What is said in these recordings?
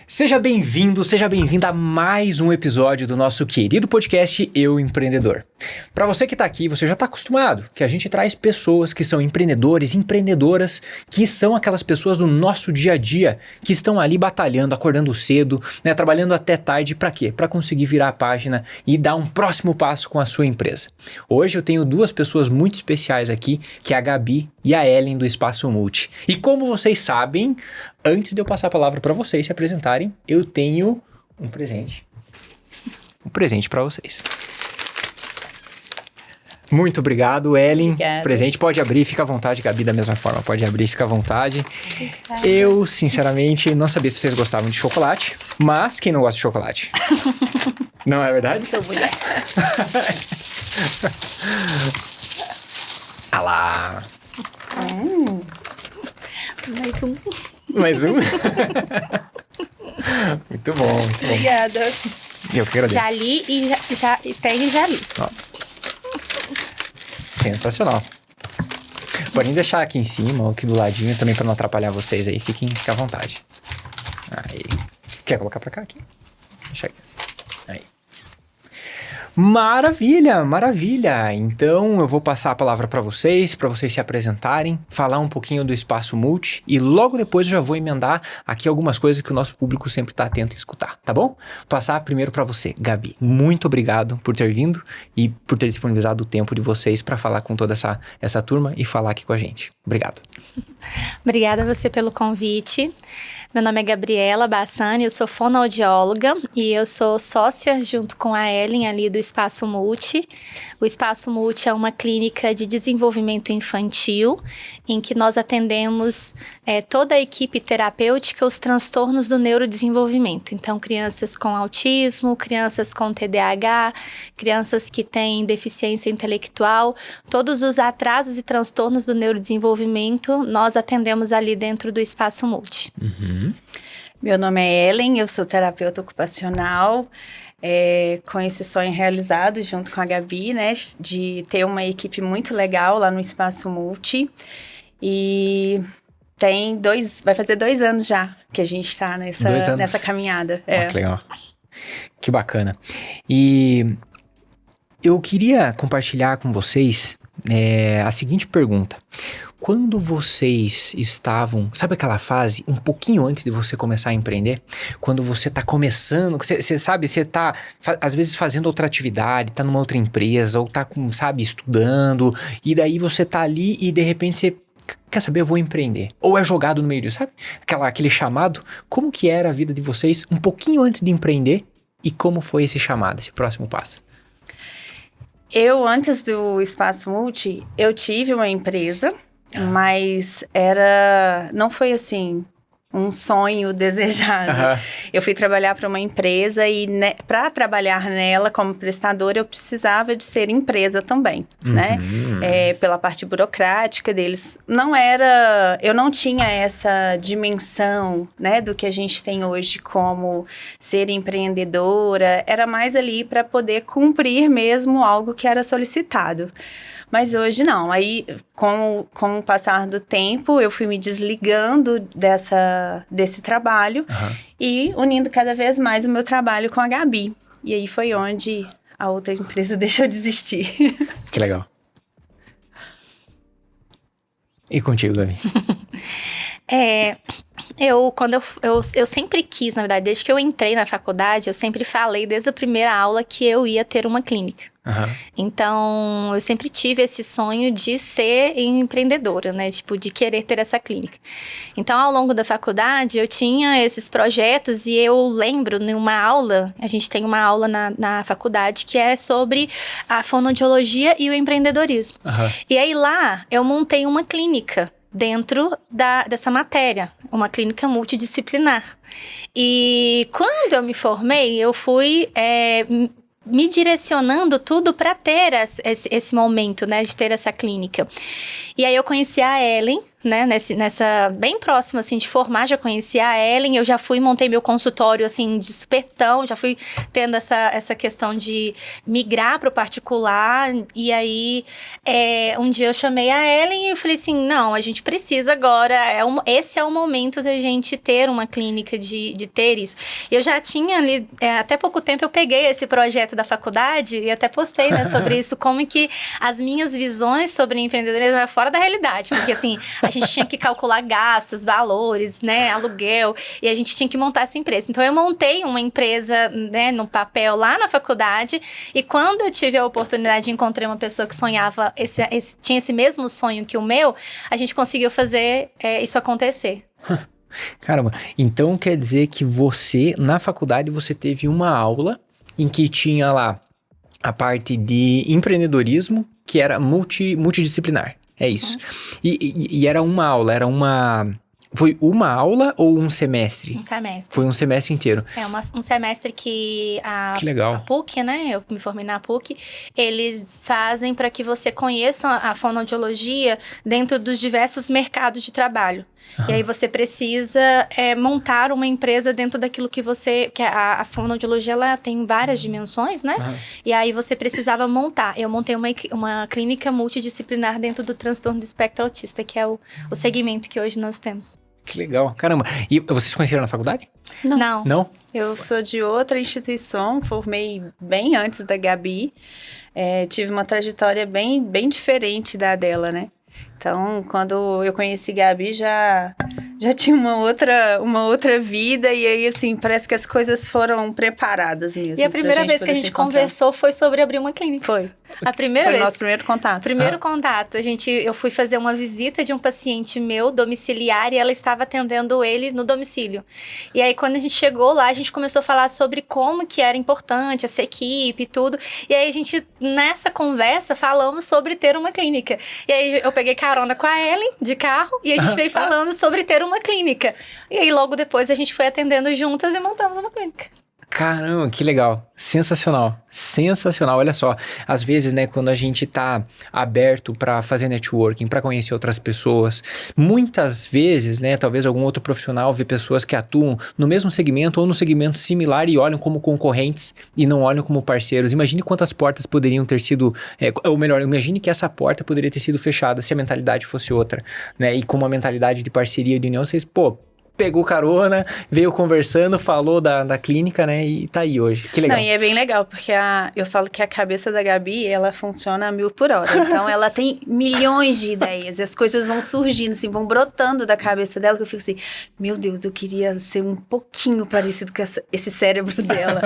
Seja bem-vindo, seja bem-vinda a mais um episódio do nosso querido podcast Eu Empreendedor. Para você que está aqui, você já está acostumado que a gente traz pessoas que são empreendedores, empreendedoras, que são aquelas pessoas do nosso dia a dia, que estão ali batalhando, acordando cedo, né, trabalhando até tarde, para quê? Para conseguir virar a página e dar um próximo passo com a sua empresa. Hoje eu tenho duas pessoas muito especiais aqui, que é a Gabi e a Ellen do Espaço Multi. E como vocês sabem, antes de eu passar a palavra para vocês se apresentarem, eu tenho um presente. Um presente para vocês. Muito obrigado, Ellen. Obrigada. Presente, pode abrir, fica à vontade, Gabi, da mesma forma, pode abrir, fica à vontade. Obrigada. Eu, sinceramente, não sabia se vocês gostavam de chocolate, mas quem não gosta de chocolate? Não é verdade? Sou mulher. Ah lá. Mais um. Mais um? Muito bom, muito bom. Obrigada. Eu que agradeço. Já li e tem já li. Ó. Sensacional. Podem deixar aqui em cima ou aqui do ladinho também para não atrapalhar vocês aí. Fiquem à vontade. Aí. Quer colocar para cá aqui? Deixa aqui assim. Aí. Maravilha, maravilha. Então eu vou passar a palavra para vocês se apresentarem, falar um pouquinho do Espaço Multi e logo depois eu já vou emendar aqui algumas coisas que o nosso público sempre está atento a escutar, tá bom? Passar primeiro para você, Gabi. Muito obrigado por ter vindo e por ter disponibilizado o tempo de vocês para falar com toda essa turma e falar aqui com a gente. Obrigado. Obrigada a você pelo convite. Meu nome é Gabriela Bassani, eu sou fonoaudióloga e eu sou sócia junto com a Ellen ali do Espaço Multi. O Espaço Multi é uma clínica de desenvolvimento infantil em que nós atendemos toda a equipe terapêutica os transtornos do neurodesenvolvimento. Então, crianças com autismo, crianças com TDAH, crianças que têm deficiência intelectual, todos os atrasos e transtornos do neurodesenvolvimento, nós atendemos ali dentro do Espaço Multi. Uhum. Meu nome é Ellen, eu sou terapeuta ocupacional, com esse sonho realizado junto com a Gabi, né, de ter uma equipe muito legal lá no Espaço Multi. E vai fazer 2 anos já que a gente está nessa caminhada. Que legal. Que bacana. E eu queria compartilhar com vocês a seguinte pergunta. Quando vocês estavam, sabe aquela fase um pouquinho antes de você começar a empreender? Quando você tá começando, você tá às vezes fazendo outra atividade, tá numa outra empresa, ou tá estudando, e daí você tá ali e de repente você quer saber, eu vou empreender. Ou é jogado no meio disso, sabe? Aquele chamado. Como que era a vida de vocês um pouquinho antes de empreender e como foi esse chamado, esse próximo passo? Eu, antes do Espaço Multi, eu tive uma empresa, mas não foi assim, um sonho desejado. Eu fui trabalhar para uma empresa e para trabalhar nela como prestadora, eu precisava de ser empresa também, né? Pela parte burocrática deles. Eu não tinha essa dimensão, né, do que a gente tem hoje como ser empreendedora. Era mais ali para poder cumprir mesmo algo que era solicitado. Mas hoje não. Aí, com o passar do tempo, eu fui me desligando desse trabalho e unindo cada vez mais o meu trabalho com a Gabi. E aí foi onde a outra empresa deixou de existir. Que legal. E contigo, Gabi? Eu sempre quis, na verdade, desde que eu entrei na faculdade, eu sempre falei desde a primeira aula que eu ia ter uma clínica. Então, eu sempre tive esse sonho de ser empreendedora, né? Tipo, de querer ter essa clínica. Então, ao longo da faculdade, eu tinha esses projetos e eu lembro, numa aula, a gente tem uma aula na faculdade que é sobre a fonoaudiologia e o empreendedorismo. E aí lá, eu montei uma clínica dentro dessa matéria, uma clínica multidisciplinar. E quando eu me formei, eu fui me direcionando tudo para ter esse momento, né, de ter essa clínica. E aí eu conheci a Ellen né, nessa bem próxima, assim, de formar, já conheci a Ellen, eu já fui, montei meu consultório, assim, de supetão, já fui tendo essa questão de migrar para o particular, e aí, um dia eu chamei a Ellen e eu falei assim, não, a gente precisa agora, esse é o momento da gente ter uma clínica, de ter isso. Eu já tinha ali, até pouco tempo eu peguei esse projeto da faculdade e até postei, né, sobre isso, como que as minhas visões sobre empreendedorismo é fora da realidade, porque assim, a gente tinha que calcular gastos, valores, né, aluguel, e a gente tinha que montar essa empresa. Então eu montei uma empresa, né, no papel lá na faculdade, e quando eu tive a oportunidade de encontrar uma pessoa que sonhava, tinha esse mesmo sonho que o meu, a gente conseguiu fazer isso acontecer. Caramba, então quer dizer que você, na faculdade, você teve uma aula em que tinha lá a parte de empreendedorismo, que era multidisciplinar. É isso. E era uma aula, foi uma aula ou um semestre? Um semestre. Foi um semestre inteiro. Um semestre que que legal. A PUC, né? Eu me formei na PUC. Eles fazem para que você conheça a fonoaudiologia dentro dos diversos mercados de trabalho. E aí você precisa montar uma empresa dentro daquilo que você... Que a fonoaudiologia, ela tem várias dimensões, né? E aí você precisava montar. Eu montei uma clínica multidisciplinar dentro do transtorno do espectro autista, que é o segmento que hoje nós temos. Que legal, caramba. E vocês se conheceram na faculdade? Não. Não? Eu sou de outra instituição, formei bem antes da Gabi. Tive uma trajetória bem diferente da dela, né? Então, quando eu conheci Gabi, já tinha uma outra vida. E aí, assim, parece que as coisas foram preparadas mesmo. E a primeira vez que a gente conversou foi sobre abrir uma clínica. Foi. A primeira vez. Foi o nosso primeiro contato. Primeiro contato. Eu fui fazer uma visita de um paciente meu, domiciliar, e ela estava atendendo ele no domicílio. E aí, quando a gente chegou lá, a gente começou a falar sobre como que era importante essa equipe e tudo. E aí, nessa conversa, falamos sobre ter uma clínica. E aí, eu peguei carona com a Ellen, de carro, e a gente veio falando sobre ter uma clínica. E aí, logo depois, a gente foi atendendo juntas e montamos uma clínica. Caramba, que legal. Sensacional. Sensacional. Olha só, às vezes, né, quando a gente tá aberto para fazer networking, para conhecer outras pessoas, muitas vezes, né, talvez algum outro profissional vê pessoas que atuam no mesmo segmento ou no segmento similar e olham como concorrentes e não olham como parceiros. Imagine quantas portas poderiam ter sido, ou melhor, imagine que essa porta poderia ter sido fechada se a mentalidade fosse outra, né, e com uma mentalidade de parceria, de união, vocês, pegou carona, veio conversando, falou da clínica, né? E tá aí hoje. Que legal. Não, e é bem legal, porque eu falo que a cabeça da Gabi, ela funciona a 1000 por hora. Então, ela tem milhões de ideias. E as coisas vão surgindo, assim, vão brotando da cabeça dela, que eu fico assim, meu Deus, eu queria ser um pouquinho parecido com esse cérebro dela.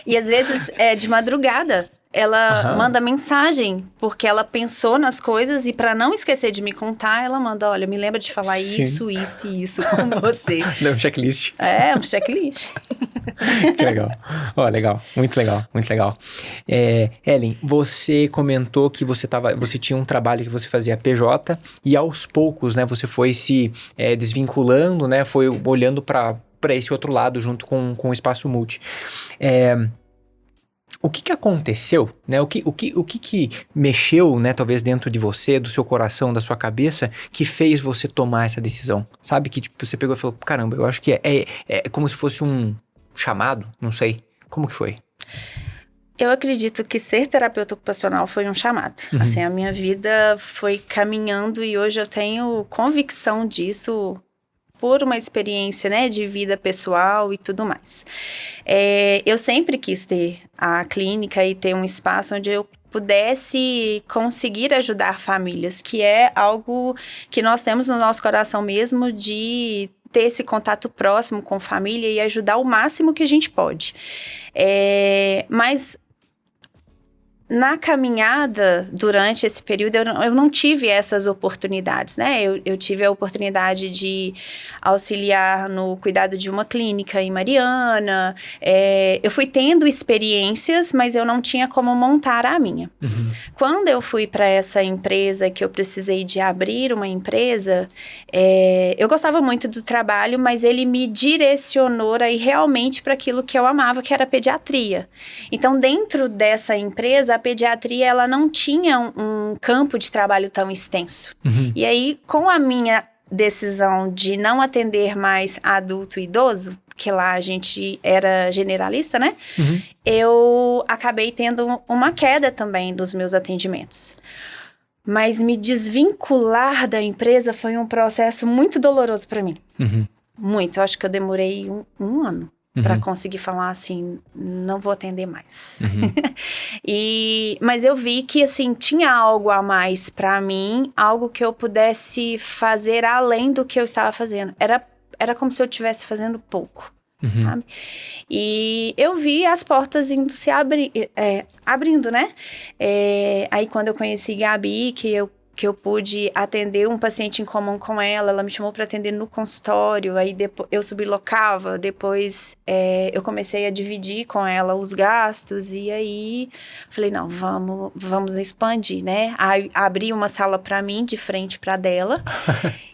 E às vezes, de madrugada, ela manda mensagem, porque ela pensou nas coisas e pra não esquecer de me contar, ela manda, olha, me lembra de falar isso e isso com você. Deu um checklist. Um checklist. Que legal. Legal. Muito legal, muito legal. Ellen, você comentou que você tinha um trabalho que você fazia PJ e aos poucos, né, você foi se desvinculando, né, foi olhando pra esse outro lado junto com o Espaço Multi. O que aconteceu, né? O que mexeu, né? Talvez dentro de você, do seu coração, da sua cabeça, que fez você tomar essa decisão? Sabe que tipo, você pegou e falou, caramba, eu acho que é como se fosse um chamado, não sei. Como que foi? Eu acredito que ser terapeuta ocupacional foi um chamado. Assim, a minha vida foi caminhando e hoje eu tenho convicção disso por uma experiência, né, de vida pessoal e tudo mais. Eu sempre quis ter a clínica e ter um espaço onde eu pudesse conseguir ajudar famílias, que é algo que nós temos no nosso coração mesmo, de ter esse contato próximo com família e ajudar o máximo que a gente pode. Mas na caminhada, durante esse período, eu não tive essas oportunidades, né? Eu tive a oportunidade de auxiliar no cuidado de uma clínica em Mariana. Eu fui tendo experiências, mas eu não tinha como montar a minha. Quando eu fui para essa empresa, que eu precisei de abrir uma empresa, eu gostava muito do trabalho, mas ele me direcionou aí realmente para aquilo que eu amava, que era a pediatria. Então, dentro dessa empresa, a pediatria, ela não tinha um campo de trabalho tão extenso. E aí, com a minha decisão de não atender mais adulto e idoso, porque lá a gente era generalista, né? Eu acabei tendo uma queda também dos meus atendimentos. Mas me desvincular da empresa foi um processo muito doloroso para mim. Muito. Eu acho que eu demorei um ano para conseguir falar assim, não vou atender mais. Mas eu vi que, assim, tinha algo a mais para mim, algo que eu pudesse fazer além do que eu estava fazendo. Era como se eu estivesse fazendo pouco, sabe? E eu vi as portas indo se abrindo, né? Aí quando eu conheci Gabi, que eu pude atender um paciente em comum com ela me chamou para atender no consultório, aí depois eu sublocava, depois eu comecei a dividir com ela os gastos, e aí falei, não, vamos expandir, né? Aí abri uma sala para mim, de frente para dela,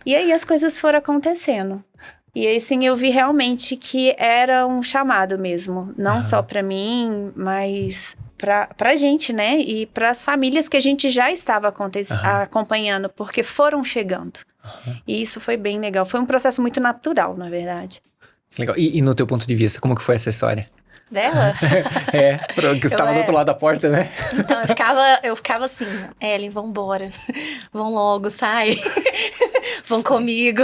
e aí as coisas foram acontecendo. E aí, sim, eu vi realmente que era um chamado mesmo, não só para mim, mas pra gente, né? E pras famílias que a gente já estava acompanhando, porque foram chegando. E isso foi bem legal. Foi um processo muito natural, na verdade. Legal. E no teu ponto de vista, como que foi essa história? Dela? Porque você estava do outro lado da porta, né? Então, eu ficava assim, Ellen, vambora. Vão logo, sai. Vão comigo.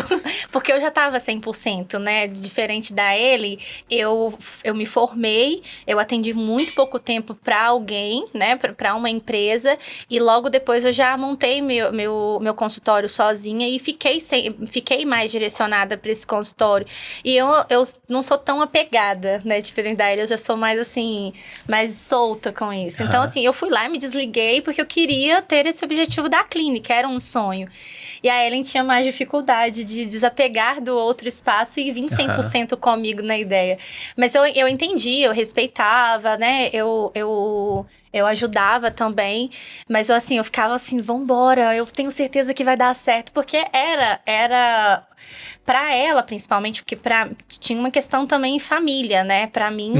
Porque eu já tava 100%, né? Diferente da Ellie, eu me formei, eu atendi muito pouco tempo pra alguém, né? Pra uma empresa. E logo depois eu já montei meu consultório sozinha e fiquei mais direcionada pra esse consultório. E eu não sou tão apegada, né? Diferente da Ellie, eu já sou mais assim, mais solta com isso. Então, assim, eu fui lá e me desliguei porque eu queria ter esse objetivo da clínica, era um sonho. E a Ellen tinha mais dificuldade de desapegar do outro espaço e vir 100% comigo na ideia. Mas eu entendi, eu respeitava, né? Eu ajudava também, mas eu ficava assim, vambora, eu tenho certeza que vai dar certo, porque era pra ela, principalmente, porque tinha uma questão também em família, né? Pra mim,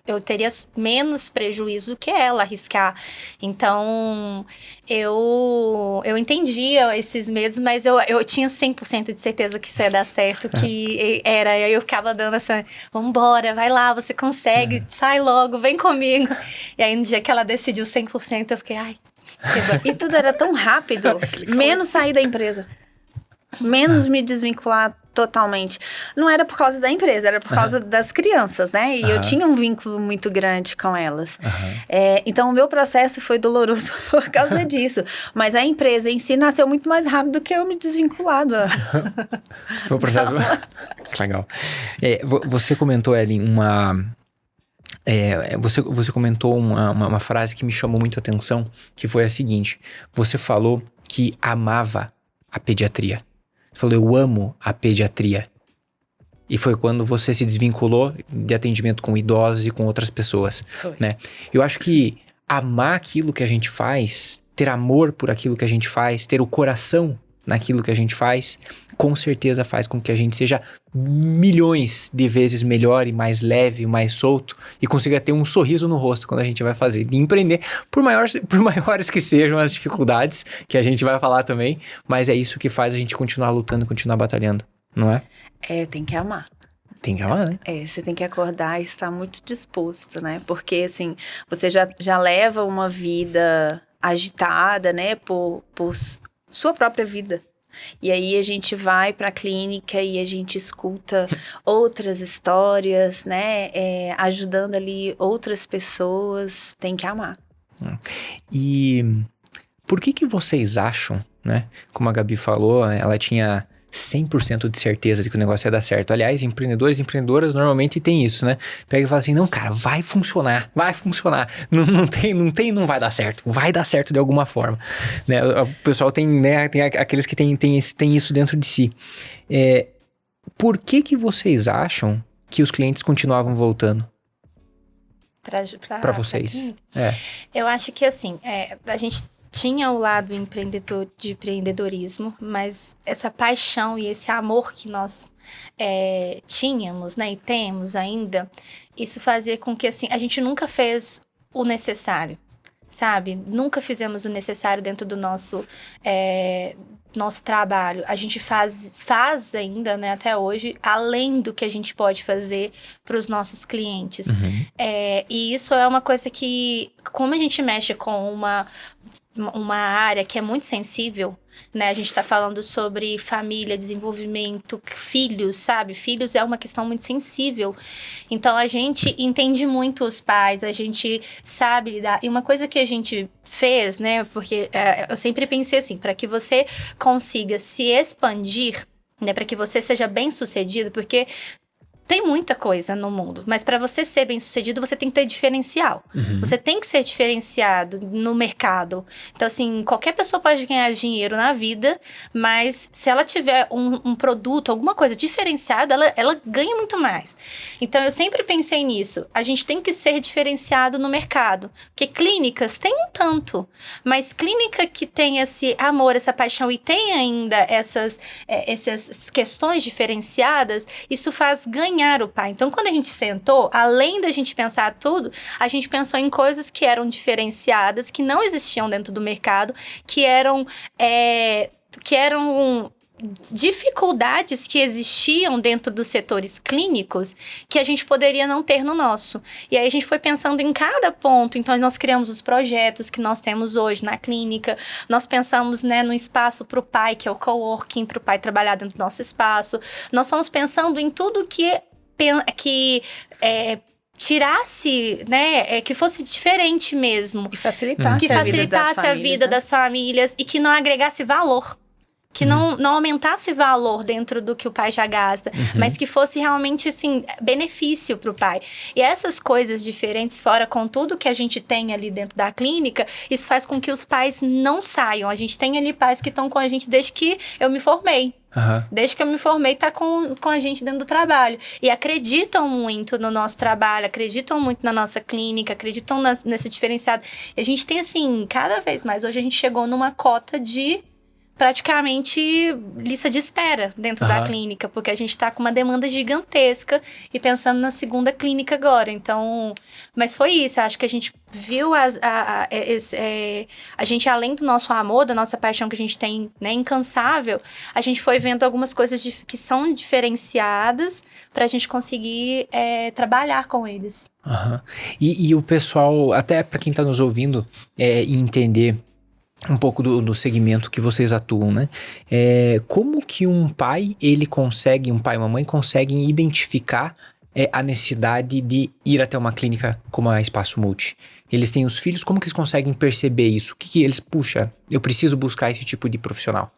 eu teria menos prejuízo do que ela arriscar. Então, eu entendia esses medos, mas eu tinha 100% de certeza que isso ia dar certo, que era. E aí eu ficava dando essa, vambora, vai lá, você consegue, sai logo, vem comigo. E aí no dia que ela decidiu 100%, eu fiquei, ai. E tudo era tão rápido, menos sair da empresa. Menos me desvincular totalmente. Não era por causa da empresa, era por causa das crianças, né? E eu tinha um vínculo muito grande com elas. Então, o meu processo foi doloroso por causa disso. Mas a empresa em si nasceu muito mais rápido do que eu me desvinculado. Foi um processo... Legal. Você comentou, Ellen, você comentou uma frase que me chamou muito a atenção, que foi a seguinte: você falou que amava a pediatria. Você falou, eu amo a pediatria. E foi quando você se desvinculou de atendimento com idosos e com outras pessoas. Foi. Né? Eu acho que amar aquilo que a gente faz, ter amor por aquilo que a gente faz, ter o coração naquilo que a gente faz, com certeza faz com que a gente seja milhões de vezes melhor e mais leve, mais solto, e consiga ter um sorriso no rosto quando a gente vai fazer, de empreender, por maiores que sejam as dificuldades, que a gente vai falar também, mas é isso que faz a gente continuar lutando, continuar batalhando, não é? Tem que amar. Tem que amar, né? Você tem que acordar e estar muito disposto, né? Porque, assim, você já leva uma vida agitada, né? Por sua própria vida. E aí a gente vai pra clínica e a gente escuta outras histórias, né? Ajudando ali outras pessoas. Tem que amar. E por que vocês acham, né? Como a Gabi falou, ela tinha 100% de certeza de que o negócio ia dar certo. Aliás, empreendedores e empreendedoras normalmente tem isso, né? Pega e fala assim, não, cara, vai funcionar. Não vai dar certo. Vai dar certo de alguma forma. Né? O pessoal tem, né, tem aqueles que tem isso dentro de si. Por que vocês acham que os clientes continuavam voltando? Pra vocês. Eu acho que assim, a gente tinha o lado de empreendedorismo, mas essa paixão e esse amor que nós tínhamos, né, e temos ainda, isso fazia com que, assim, a gente nunca fez o necessário, sabe? Nunca fizemos o necessário dentro do nosso nosso trabalho, a gente faz ainda, né, até hoje, além do que a gente pode fazer para os nossos clientes. E isso é uma coisa que, como a gente mexe com uma área que é muito sensível, né? A gente tá falando sobre família, desenvolvimento, filhos, sabe? Filhos é uma questão muito sensível. Então, a gente entende muito os pais, a gente sabe lidar. E uma coisa que a gente fez, né? Porque eu sempre pensei assim, para que você consiga se expandir, né? Para que você seja bem-sucedido, porque tem muita coisa no mundo, mas para você ser bem-sucedido, você tem que ter diferencial. Você tem que ser diferenciado no mercado. Então, assim, qualquer pessoa pode ganhar dinheiro na vida, mas se ela tiver um produto, alguma coisa diferenciada, ela ganha muito mais. Então, eu sempre pensei nisso. A gente tem que ser diferenciado no mercado. Porque clínicas tem um tanto, mas clínica que tem esse amor, essa paixão e tem ainda essas questões diferenciadas, isso faz ganhar o pai. Então, quando a gente sentou, além da gente pensar tudo, a gente pensou em coisas que eram diferenciadas, que não existiam dentro do mercado, que eram dificuldades que existiam dentro dos setores clínicos que a gente poderia não ter no nosso. E aí a gente foi pensando em cada ponto. Então, nós criamos os projetos que nós temos hoje na clínica. Nós pensamos, né, no espaço para o pai, que é o coworking, para o pai trabalhar dentro do nosso espaço. Nós fomos pensando em tudo que tirasse, né, que fosse diferente mesmo. Que facilitasse, a vida das famílias e que não agregasse valor. Que não aumentasse valor dentro do que o pai já gasta, mas que fosse realmente, assim, benefício para o pai. E essas coisas diferentes, fora com tudo que a gente tem ali dentro da clínica, isso faz com que os pais não saiam. A gente tem ali pais que estão com a gente desde que eu me formei. Desde que eu me formei, tá com a gente dentro do trabalho. E acreditam muito no nosso trabalho, acreditam muito na nossa clínica, acreditam nesse diferenciado. E a gente tem, assim, cada vez mais. Hoje a gente chegou numa cota de praticamente lista de espera dentro da clínica, porque a gente tá com uma demanda gigantesca e pensando na segunda clínica agora. Então, mas foi isso, eu acho que a gente viu a gente, além do nosso amor, da nossa paixão que a gente tem, né, incansável, a gente foi vendo algumas coisas que são diferenciadas pra gente conseguir trabalhar com eles. E o pessoal, até pra quem tá nos ouvindo e entender um pouco do segmento que vocês atuam, né? Como que um pai e uma mãe conseguem identificar a necessidade de ir até uma clínica como a Espaço Multi? Eles têm os filhos, como que eles conseguem perceber isso? O que eles, eu preciso buscar esse tipo de profissional?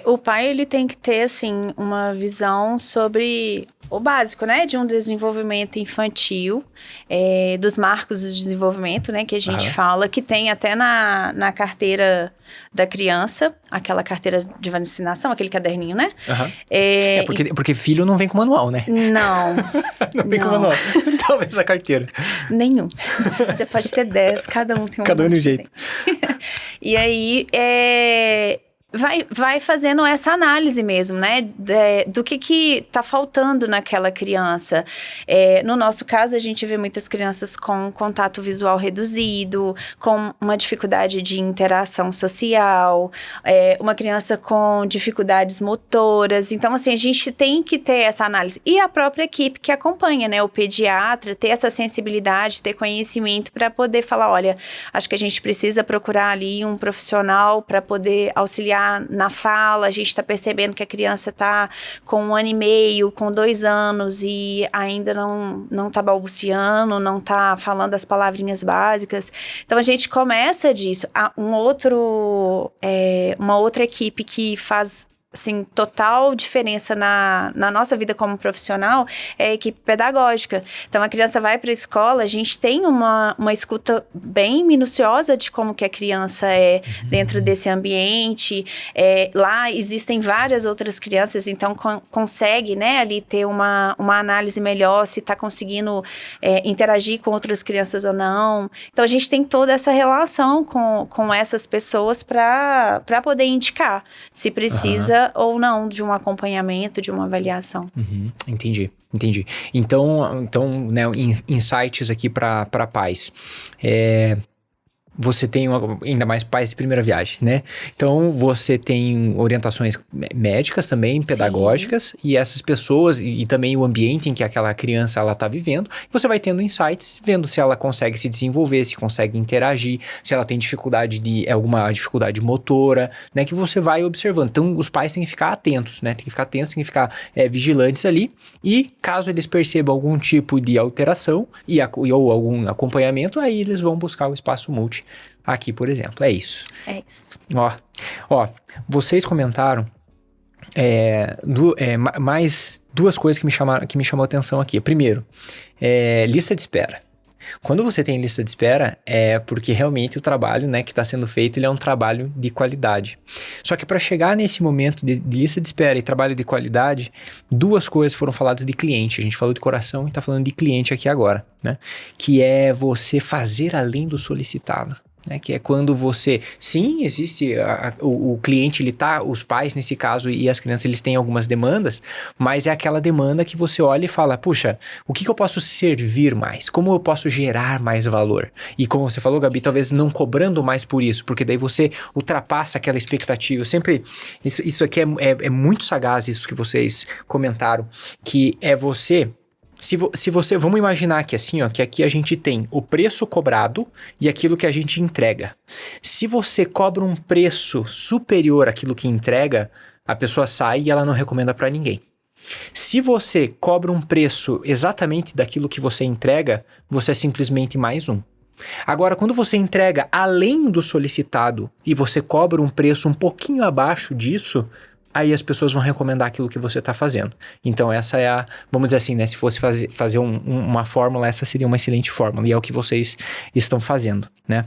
O pai, ele tem que ter, assim, uma visão sobre o básico, né, de um desenvolvimento infantil, dos marcos do desenvolvimento, né, que a gente fala, que tem até na carteira da criança, aquela carteira de vacinação, aquele caderninho, né? Porque filho não vem com manual, né? Não. Não vem com manual. Talvez a carteira. Nenhum. Você pode ter 10, cada um tem um Cada um de um jeito. E aí, vai fazendo essa análise mesmo, né, do que tá faltando naquela criança. No nosso caso, a gente vê muitas crianças com contato visual reduzido, com uma dificuldade de interação social, uma criança com dificuldades motoras. Então, assim, a gente tem que ter essa análise. E a própria equipe que acompanha, né, o pediatra, ter essa sensibilidade, ter conhecimento para poder falar, olha, acho que a gente precisa procurar ali um profissional para poder auxiliar na fala. A gente está percebendo que a criança está com 1 ano e meio, com 2 anos e ainda não está balbuciando, não está falando as palavrinhas básicas. Então, a gente começa disso. Uma outra equipe que faz, assim, total diferença na nossa vida como profissional é a equipe pedagógica. Então, a criança vai para a escola, a gente tem uma escuta bem minuciosa de como que a criança é dentro desse ambiente. Lá existem várias outras crianças, então consegue, né, ali ter uma análise melhor, se está conseguindo interagir com outras crianças ou não. Então, a gente tem toda essa relação com essas pessoas para poder indicar se precisa ou não de um acompanhamento, de uma avaliação. Entendi. Então, né, insights aqui para pais. você tem ainda mais pais de primeira viagem, né? Então, você tem orientações médicas também, pedagógicas, e essas pessoas, e também o ambiente em que aquela criança ela tá vivendo, você vai tendo insights, vendo se ela consegue se desenvolver, se consegue interagir, se ela tem alguma dificuldade motora, né? Que você vai observando. Então, os pais têm que ficar atentos, né? Tem que ficar vigilantes ali, e caso eles percebam algum tipo de alteração ou algum acompanhamento, aí eles vão buscar o Espaço Multi aqui, por exemplo. É isso. É isso. Ó, vocês comentaram mais duas coisas que me chamou a atenção aqui. Primeiro, lista de espera. Quando você tem lista de espera, é porque realmente o trabalho, né, que está sendo feito, ele é um trabalho de qualidade. Só que para chegar nesse momento de lista de espera e trabalho de qualidade, duas coisas foram faladas de cliente. A gente falou de coração e está falando de cliente aqui agora, né? Que é você fazer além do solicitado. Né, que é quando você... Sim, existe o cliente, os pais nesse caso e as crianças, eles têm algumas demandas, mas é aquela demanda que você olha e fala, puxa, o que eu posso servir mais? Como eu posso gerar mais valor? E como você falou, Gabi, talvez não cobrando mais por isso, porque daí você ultrapassa aquela expectativa. Isso aqui é muito sagaz, isso que vocês comentaram, que é você... Se você, vamos imaginar que assim, ó, que aqui a gente tem o preço cobrado e aquilo que a gente entrega. Se você cobra um preço superior àquilo que entrega, a pessoa sai e ela não recomenda para ninguém. Se você cobra um preço exatamente daquilo que você entrega, você é simplesmente mais um. Agora, quando você entrega além do solicitado e você cobra um preço um pouquinho abaixo disso, aí as pessoas vão recomendar aquilo que você está fazendo. Então essa é vamos dizer assim, né? Se fosse fazer uma fórmula, essa seria uma excelente fórmula. E é o que vocês estão fazendo, né?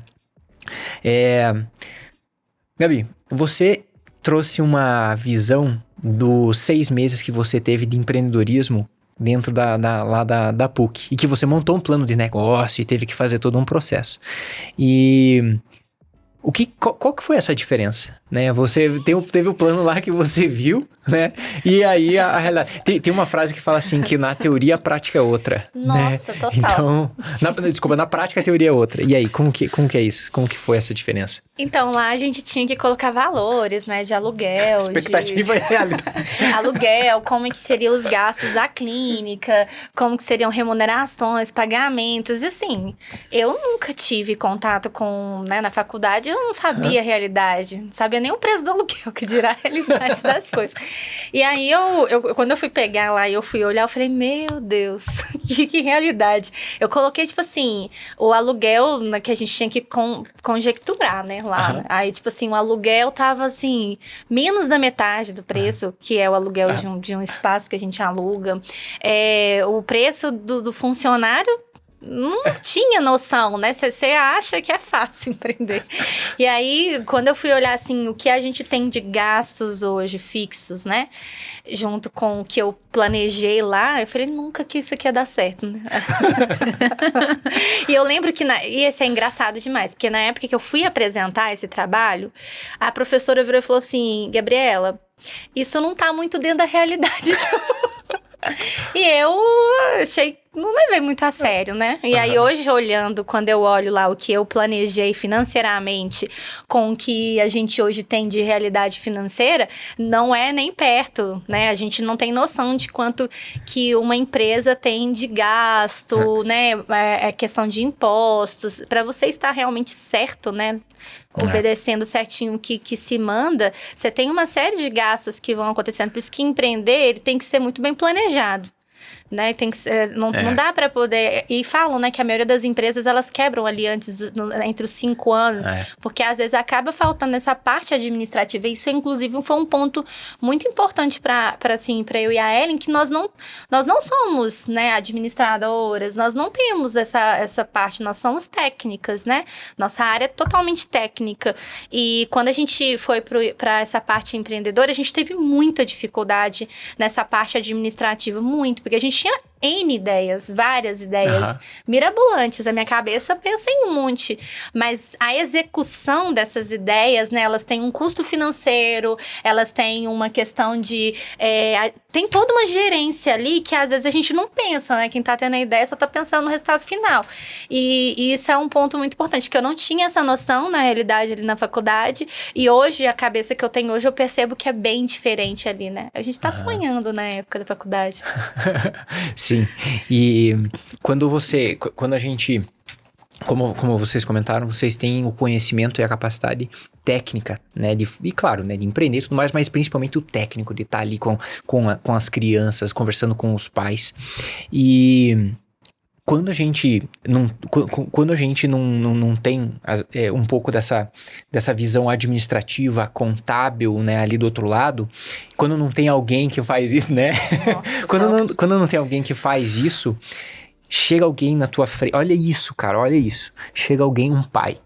Gabi, você trouxe uma visão dos 6 meses que você teve de empreendedorismo dentro da PUC. E que você montou um plano de negócio e teve que fazer todo um processo. E... Qual que foi essa diferença, né? Você teve o plano lá que você viu, né? E aí a realidade... Tem uma frase que fala assim, que na teoria a prática é outra. Nossa, né? total. Então, na prática a teoria é outra. E aí, como que é isso? Como que foi essa diferença? Então, lá a gente tinha que colocar valores, né? De aluguel. Expectativa e realidade. Aluguel, como que seriam os gastos da clínica, como que seriam remunerações, pagamentos. E assim, eu nunca tive contato com, né, na faculdade, eu não sabia a realidade. Não sabia nem o preço do aluguel, que dirá a realidade das coisas. E aí, quando eu fui pegar lá e eu fui olhar, eu falei, meu Deus, que realidade. Eu coloquei, tipo assim, o aluguel, né, que a gente tinha que conjecturar, né, lá. Uhum. Aí, tipo assim, o aluguel tava, assim, menos da metade do preço, que é o aluguel de um espaço que a gente aluga. O preço do funcionário... Não tinha noção, né? Você acha que é fácil empreender. E aí, quando eu fui olhar, assim, o que a gente tem de gastos hoje fixos, né? Junto com o que eu planejei lá, eu falei, nunca que isso aqui ia dar certo, né? E eu lembro que, e esse é engraçado demais, porque na época que eu fui apresentar esse trabalho, a professora virou e falou assim, Gabriela, isso não tá muito dentro da realidade, não. E eu não levei muito a sério, né? E aí hoje, olhando, quando eu olho lá o que eu planejei financeiramente com o que a gente hoje tem de realidade financeira, não é nem perto, né? A gente não tem noção de quanto que uma empresa tem de gasto, né? É questão de impostos. Para você estar realmente certo, né? Obedecendo certinho o que se manda, você tem uma série de gastos que vão acontecendo. Por isso que empreender, ele tem que ser muito bem planejado. Né? Tem que ser, não dá para poder... E falam, né, que a maioria das empresas, elas quebram ali entre os 5 anos, porque às vezes acaba faltando essa parte administrativa. E isso, inclusive, foi um ponto muito importante para eu e a Ellen, que nós não somos, né, administradoras, nós não temos essa parte, nós somos técnicas, né? Nossa área é totalmente técnica. E quando a gente foi para essa parte empreendedora, a gente teve muita dificuldade nessa parte administrativa, muito, porque a gente tinha N ideias, várias ideias mirabolantes. A minha cabeça pensa em um monte. Mas a execução dessas ideias, né? Elas têm um custo financeiro, elas têm uma questão de... tem toda uma gerência ali que às vezes a gente não pensa, né? Quem tá tendo a ideia só tá pensando no resultado final. E isso é um ponto muito importante, que eu não tinha essa noção, na realidade, ali na faculdade. E hoje, a cabeça que eu tenho hoje, eu percebo que é bem diferente ali, né? A gente tá sonhando na época da faculdade. Sim, e quando a gente, como vocês comentaram, vocês têm o conhecimento e a capacidade técnica, né, e claro, né, de empreender e tudo mais, mas principalmente o técnico, de estar ali com as crianças, conversando com os pais, e... Quando a gente não tem um pouco dessa visão administrativa, contábil, né, ali do outro lado, quando não tem alguém que faz isso, né? Quando não tem alguém que faz isso, chega alguém na tua frente. Olha isso, cara, olha isso. Chega alguém, um pai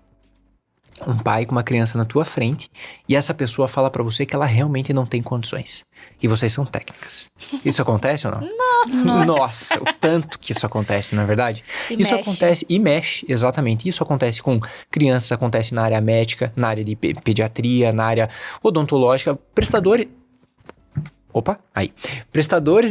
com uma criança na tua frente, e essa pessoa fala pra você que ela realmente não tem condições. E vocês são técnicas. Isso acontece ou não? Nossa, o tanto que isso acontece, não é verdade? Isso acontece e mexe, exatamente. Isso acontece com crianças, acontece na área médica, na área de pediatria, na área odontológica, prestadores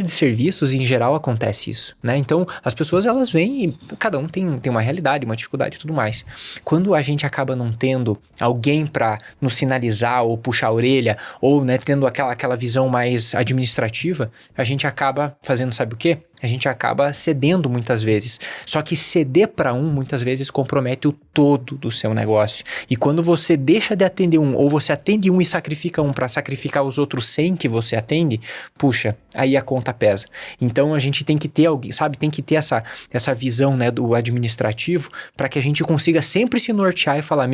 de serviços, em geral, acontece isso, né? Então, as pessoas, elas vêm e cada um tem uma realidade, uma dificuldade e tudo mais. Quando a gente acaba não tendo alguém para nos sinalizar ou puxar a orelha, ou, né, tendo aquela visão mais administrativa, a gente acaba fazendo, sabe o quê? A gente acaba cedendo muitas vezes. Só que ceder para um, muitas vezes, compromete o todo do seu negócio. E quando você deixa de atender um, ou você atende um e sacrifica um para sacrificar os outros 100 que você atende, puxa, aí a conta pesa. Então a gente tem que ter alguém, sabe? Tem que ter essa visão, né, do administrativo, para que a gente consiga sempre se nortear e falar,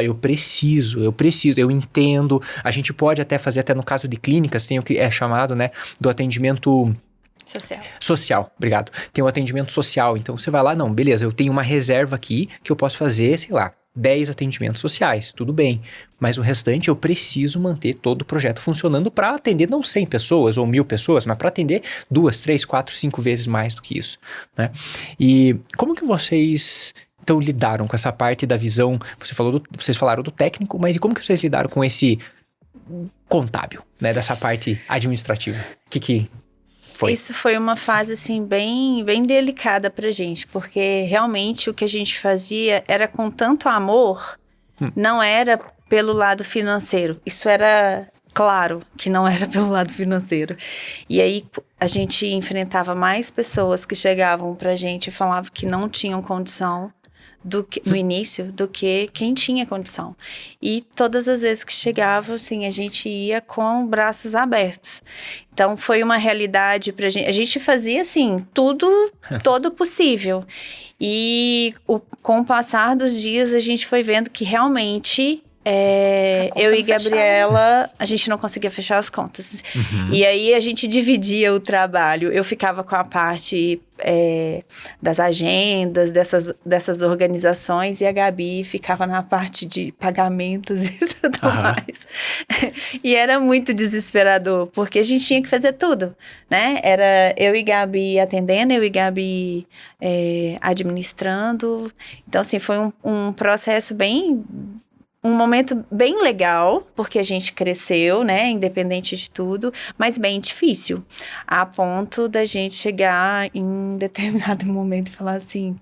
eu preciso, eu entendo. A gente pode até fazer, até no caso de clínicas, tem o que é chamado, né, do atendimento... Social, obrigado. Tem um atendimento social, então você vai lá, não, beleza, eu tenho uma reserva aqui que eu posso fazer, sei lá, 10 atendimentos sociais, tudo bem. Mas o restante eu preciso manter todo o projeto funcionando para atender não 100 pessoas ou 1000 pessoas, mas para atender 2, 3, 4, 5 vezes mais do que isso, né? E como que vocês... Então lidaram com essa parte da visão, vocês falaram do técnico, mas e como que vocês lidaram com esse contábil, né, dessa parte administrativa? O que foi? Isso foi uma fase, assim, bem, bem delicada pra gente, porque realmente o que a gente fazia era com tanto amor, não era pelo lado financeiro. Isso era claro que não era pelo lado financeiro. E aí a gente enfrentava mais pessoas que chegavam pra gente e falavam que não tinham condição no início, do que quem tinha condição. E todas as vezes que chegava, assim, a gente ia com braços abertos. Então, foi uma realidade pra gente. A gente fazia, assim, todo possível. E com o passar dos dias, a gente foi vendo que realmente... eu e Gabriela, a gente não conseguia fechar as contas. E aí a gente dividia o trabalho. Eu ficava com a parte das agendas, dessas organizações, e a Gabi ficava na parte de pagamentos e tudo mais. E era muito desesperador, porque a gente tinha que fazer tudo, né? Era eu e Gabi atendendo, eu e Gabi administrando. Então, assim, foi um processo um momento bem legal, porque a gente cresceu, né, independente de tudo, mas bem difícil, a ponto da gente chegar em determinado momento e falar assim,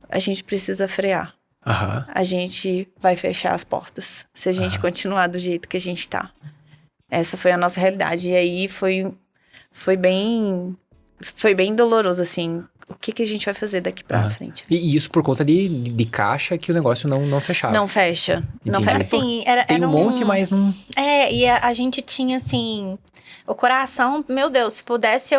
a gente precisa frear. A gente vai fechar as portas, se a gente continuar do jeito que a gente tá. Essa foi a nossa realidade, e aí foi bem doloroso, assim. O que a gente vai fazer daqui pra frente? E isso por conta de caixa, que o negócio não fechava. Não fecha. Não fecha. Assim, tem um monte, mas não... E a gente tinha, assim... O coração, meu Deus, se pudesse,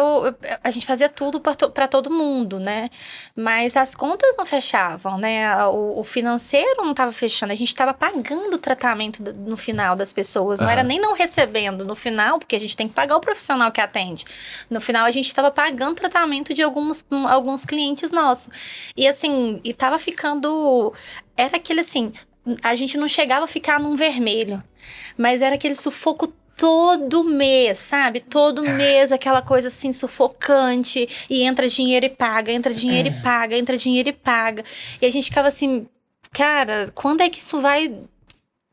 a gente fazia tudo pra todo mundo, né? Mas as contas não fechavam, né? O financeiro não tava fechando. A gente tava pagando o tratamento no final das pessoas. Não era nem não recebendo no final, porque a gente tem que pagar o profissional que atende. No final, a gente tava pagando tratamento de alguns clientes nossos. E assim, tava ficando... Era aquele assim... A gente não chegava a ficar num vermelho. Mas era aquele sufoco todo mês, sabe? Todo mês aquela coisa assim sufocante, e entra dinheiro e paga, entra dinheiro e paga, entra dinheiro e paga. E a gente ficava assim, cara, quando é que isso vai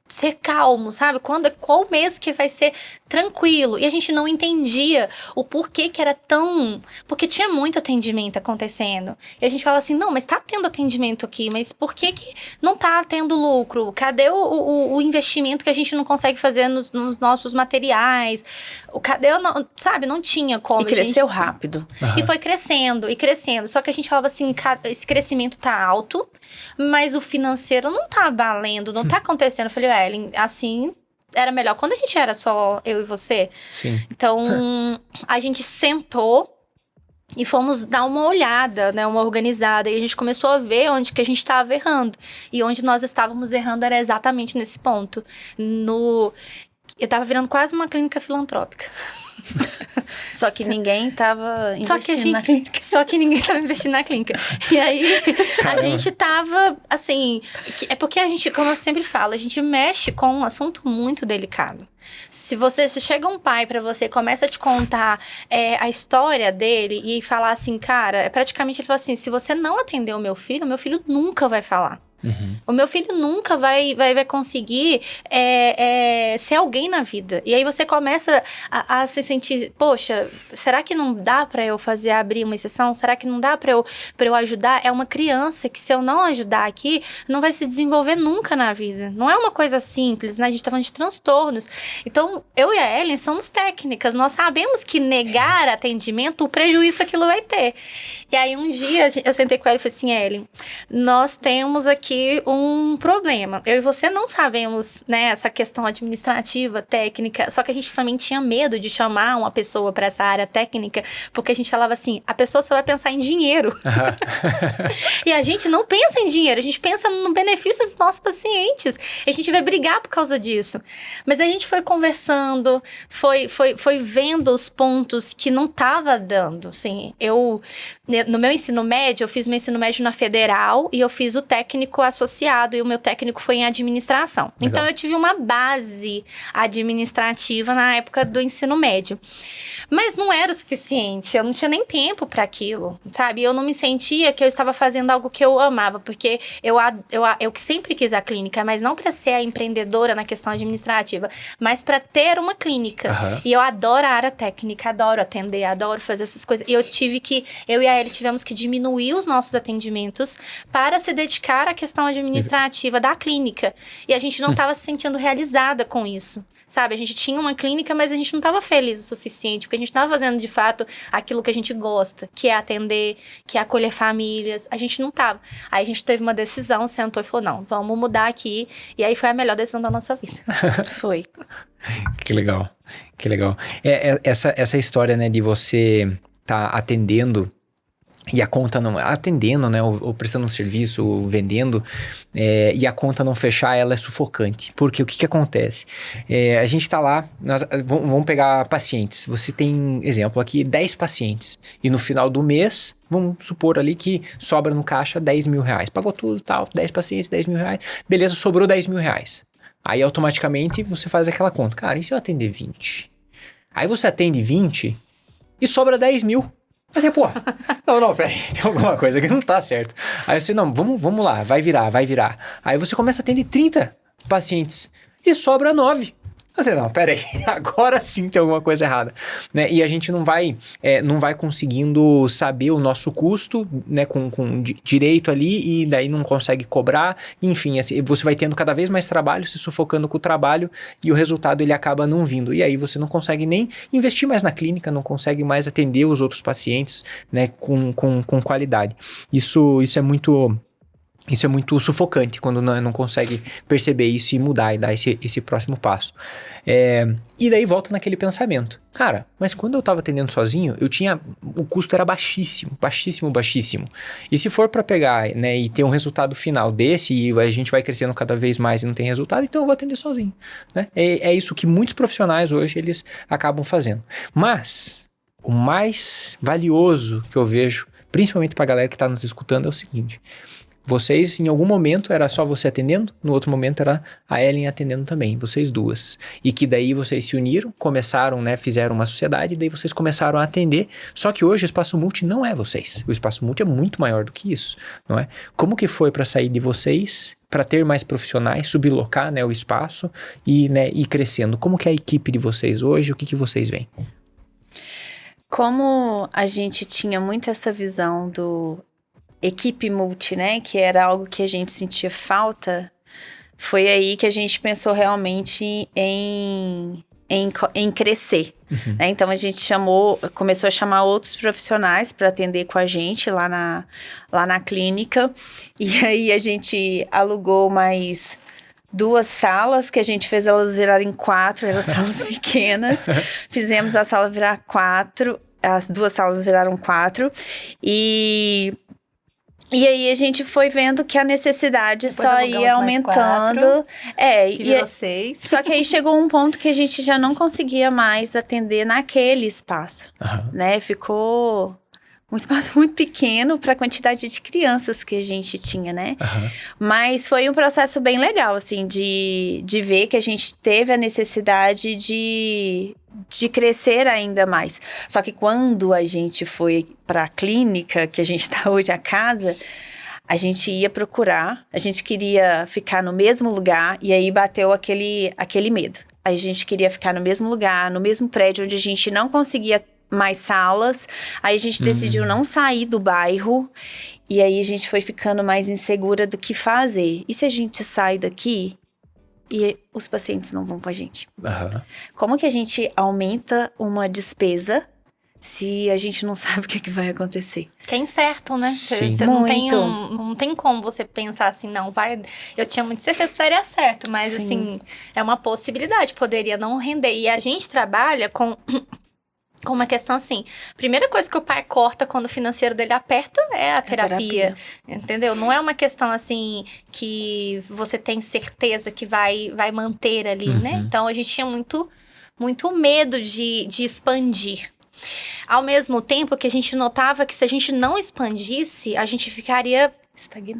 ser calmo, sabe? Qual mês que vai ser tranquilo? E a gente não entendia o porquê que era tão... Porque tinha muito atendimento acontecendo. E a gente falava assim, não, mas tá tendo atendimento aqui, mas por que não tá tendo lucro? Cadê o investimento que a gente não consegue fazer nos nossos materiais? Cadê, sabe? Não tinha como. E cresceu rápido. E foi crescendo e crescendo. Só que a gente falava assim, esse crescimento tá alto, mas o financeiro não tá valendo, não tá acontecendo. Eu falei, Ellen, assim, era melhor quando a gente era só eu e você. Sim. Então, a gente sentou e fomos dar uma olhada, né, uma organizada. E a gente começou a ver onde que a gente estava errando. E onde nós estávamos errando era exatamente nesse ponto. Eu tava virando quase uma clínica filantrópica. Só que ninguém tava investindo na clínica. Só que ninguém tava investindo na clínica. E aí, a gente tava, assim... É porque a gente, como eu sempre falo, a gente mexe com um assunto muito delicado. Se chega um pai pra você e começa a te contar a história dele e falar assim, cara, praticamente ele fala assim, se você não atender o meu filho nunca vai falar. O meu filho nunca vai conseguir ser alguém na vida. E aí você começa a se sentir, poxa, será que não dá pra eu abrir uma exceção? Será que não dá pra eu ajudar? É uma criança que, se eu não ajudar aqui, não vai se desenvolver nunca na vida. Não é uma coisa simples, né? A gente tá falando de transtornos. Então, eu e a Ellen somos técnicas. Nós sabemos que negar atendimento, o prejuízo aquilo vai ter. E aí, um dia, eu sentei com ela e falei assim, Ellen, nós temos aqui um problema. Eu e você não sabemos, né, essa questão administrativa, técnica, só que a gente também tinha medo de chamar uma pessoa para essa área técnica, porque a gente falava assim, a pessoa só vai pensar em dinheiro. E a gente não pensa em dinheiro, a gente pensa no benefício dos nossos pacientes. E a gente vai brigar por causa disso. Mas a gente foi conversando, foi vendo os pontos que não tava dando, assim. No meu ensino médio, eu fiz meu ensino médio na Federal e eu fiz o técnico associado, e o meu técnico foi em administração. Legal. Então, eu tive uma base administrativa na época do ensino médio. Mas não era o suficiente, eu não tinha nem tempo para aquilo, sabe? Eu não me sentia que eu estava fazendo algo que eu amava, porque eu sempre quis a clínica, mas não para ser a empreendedora na questão administrativa, mas para ter uma clínica. E eu adoro a área técnica, adoro atender, adoro fazer essas coisas. E eu e a Ellie tivemos que diminuir os nossos atendimentos para se dedicar à questão administrativa da clínica. E a gente não estava se sentindo realizada com isso. Sabe, a gente tinha uma clínica, mas a gente não estava feliz o suficiente, porque a gente estava fazendo, de fato, aquilo que a gente gosta, que é atender, que é acolher famílias. A gente não estava. Aí a gente teve uma decisão, sentou e falou, não, vamos mudar aqui. E aí foi a melhor decisão da nossa vida. Foi. Que legal, que legal. Essa história, né, de você tá atendendo e a conta não... Atendendo, né? Ou prestando um serviço, ou vendendo, e a conta não fechar, ela é sufocante. Porque o que acontece? A gente tá lá, vamos pegar pacientes. Você tem, exemplo aqui, 10 pacientes. E no final do mês, vamos supor ali que sobra no caixa 10 mil reais. Pagou tudo, tal, 10 pacientes, 10 mil reais. Beleza, sobrou 10 mil reais. Aí automaticamente você faz aquela conta. Cara, e se eu atender 20? Aí você atende 20 e sobra 10 mil. Mas pô, não, peraí, tem alguma coisa que não tá certo. Aí você, não, vamos lá, vai virar. Aí você começa a atender 30 pacientes e sobra 9. Você, não, peraí, agora sim tem alguma coisa errada, né? E a gente não vai conseguindo saber o nosso custo, né, com direito ali, e daí não consegue cobrar, enfim, assim, você vai tendo cada vez mais trabalho, se sufocando com o trabalho, e o resultado ele acaba não vindo, e aí você não consegue nem investir mais na clínica, não consegue mais atender os outros pacientes, né, com qualidade. Isso é muito sufocante quando não consegue perceber isso e mudar e dar esse próximo passo. E daí volta naquele pensamento. Cara, mas quando eu estava atendendo sozinho, o custo era baixíssimo. E se for para pegar, né, e ter um resultado final desse, e a gente vai crescendo cada vez mais e não tem resultado, então eu vou atender sozinho, né? É isso que muitos profissionais hoje eles acabam fazendo. Mas o mais valioso que eu vejo, principalmente para a galera que está nos escutando, é o seguinte: Vocês, em algum momento, era só você atendendo, no outro momento era a Ellen atendendo também, vocês duas. E que daí vocês se uniram, começaram, né, fizeram uma sociedade, e daí vocês começaram a atender. Só que hoje o Espaço Multi não é vocês. O Espaço Multi é muito maior do que isso, não é? Como que foi para sair de vocês, para ter mais profissionais, sublocar, né, o espaço e, né, ir crescendo? Como que é a equipe de vocês hoje? O que vocês veem? Como a gente tinha muito essa visão do equipe multi, né? Que era algo que a gente sentia falta. Foi aí que a gente pensou realmente em crescer. Uhum. Né? Então a gente começou a chamar outros profissionais para atender com a gente lá na clínica. E aí a gente alugou mais 2 salas, que a gente fez elas virarem 4, eram salas pequenas. Fizemos a sala virar 4, as 2 salas viraram 4. E aí a gente foi vendo que a necessidade depois só ia aumentando. 4, que virou 6. Só que aí chegou um ponto que a gente já não conseguia mais atender naquele espaço, né? Ficou um espaço muito pequeno para a quantidade de crianças que a gente tinha, né? Mas foi um processo bem legal, assim, de ver que a gente teve a necessidade de crescer ainda mais. Só que quando a gente foi para a clínica, que a gente está hoje, a casa, a gente ia procurar, a gente queria ficar no mesmo lugar, e aí bateu aquele medo. Aí a gente queria ficar no mesmo lugar, no mesmo prédio, onde a gente não conseguia mais salas. Aí a gente decidiu não sair do bairro, e aí a gente foi ficando mais insegura do que fazer. E se a gente sai daqui e os pacientes não vão com a gente? Como que a gente aumenta uma despesa se a gente não sabe o que vai acontecer? Que é incerto, né? Você não tem como você pensar assim, não, vai... Eu tinha muita certeza que daria certo, mas assim, é uma possibilidade, poderia não render. E a gente trabalha com uma questão assim, primeira coisa que o pai corta quando o financeiro dele aperta é a terapia, entendeu? Não é uma questão assim que você tem certeza que vai manter ali, né? Então a gente tinha muito medo de expandir. Ao mesmo tempo que a gente notava que se a gente não expandisse, a gente ficaria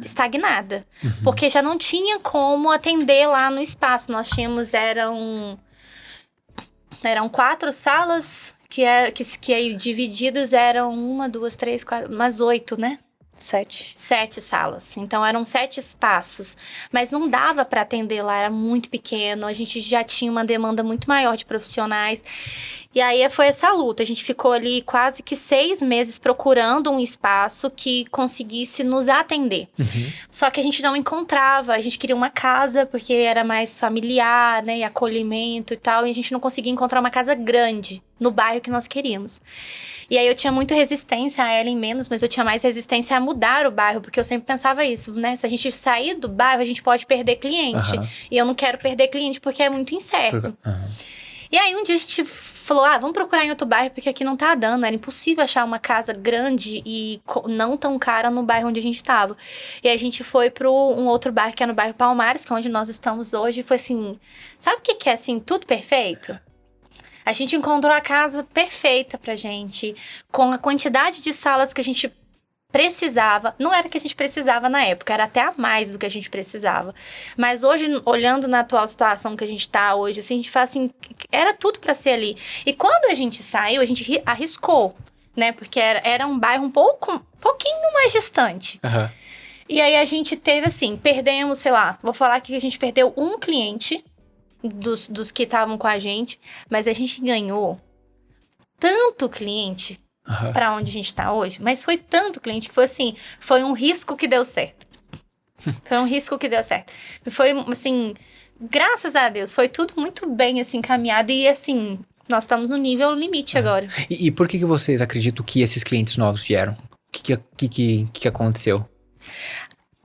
estagnada. Porque já não tinha como atender lá no espaço. Nós tínhamos, eram 4 salas... Que aí divididas eram 1, 2, 3, 4, umas 8, né? 7 salas. Então, eram 7 espaços. Mas não dava para atender lá, era muito pequeno. A gente já tinha uma demanda muito maior de profissionais. E aí, foi essa luta. A gente ficou ali quase que 6 meses procurando um espaço que conseguisse nos atender. Só que a gente não encontrava. A gente queria uma casa, porque era mais familiar, né? E acolhimento e tal. E a gente não conseguia encontrar uma casa grande no bairro que nós queríamos. E aí eu tinha muita resistência, a Ellen menos, mas eu tinha mais resistência a mudar o bairro, porque eu sempre pensava isso, né? Se a gente sair do bairro, a gente pode perder cliente. E eu não quero perder cliente porque é muito incerto. E aí um dia a gente falou, vamos procurar em outro bairro, porque aqui não tá dando. Era impossível achar uma casa grande e não tão cara no bairro onde a gente tava. E aí a gente foi para um outro bairro, que é no bairro Palmares, que é onde nós estamos hoje. E foi assim, sabe o que é assim, tudo perfeito? A gente encontrou a casa perfeita pra gente, com a quantidade de salas que a gente precisava. Não era que a gente precisava na época, era até a mais do que a gente precisava. Mas hoje, olhando na atual situação que a gente tá hoje, assim, a gente fala assim, era tudo pra ser ali. E quando a gente saiu, a gente arriscou, né? Porque era um bairro pouquinho mais distante. E aí a gente teve assim, perdemos, sei lá, vou falar que a gente perdeu um cliente dos que estavam com a gente, mas a gente ganhou tanto cliente pra onde a gente tá hoje, mas foi tanto cliente que foi assim, foi um risco que deu certo. Foi um risco que deu certo. Foi assim, graças a Deus, foi tudo muito bem assim, encaminhado e assim, nós estamos no nível limite agora. E por que vocês acreditam que esses clientes novos vieram? O que aconteceu?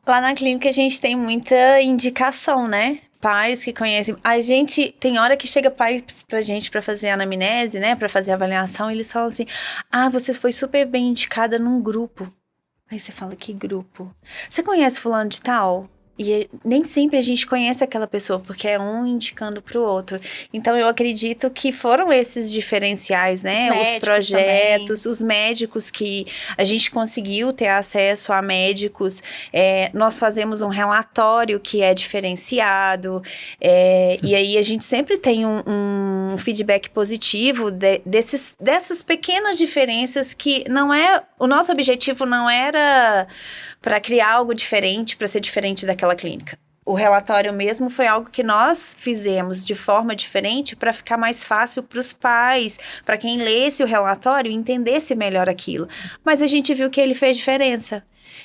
Lá na clínica a gente tem muita indicação, né? Pais que conhecem. A gente, tem hora que chega pais pra gente pra fazer anamnese, né? Pra fazer avaliação, e eles falam assim, você foi super bem indicada num grupo. Aí você fala, que grupo? Você conhece fulano de tal? E nem sempre a gente conhece aquela pessoa, porque é um indicando para o outro. Então, eu acredito que foram esses diferenciais, né? Os projetos, também. Os médicos que a gente conseguiu ter acesso a médicos. Nós fazemos um relatório que é diferenciado. E aí, a gente sempre tem um feedback positivo dessas pequenas diferenças que não é... O nosso objetivo não era para criar algo diferente, para ser diferente daquela clínica. O relatório mesmo foi algo que nós fizemos de forma diferente para ficar mais fácil para os pais, para quem lesse o relatório e entendesse melhor aquilo. Mas a gente viu que ele fez diferença.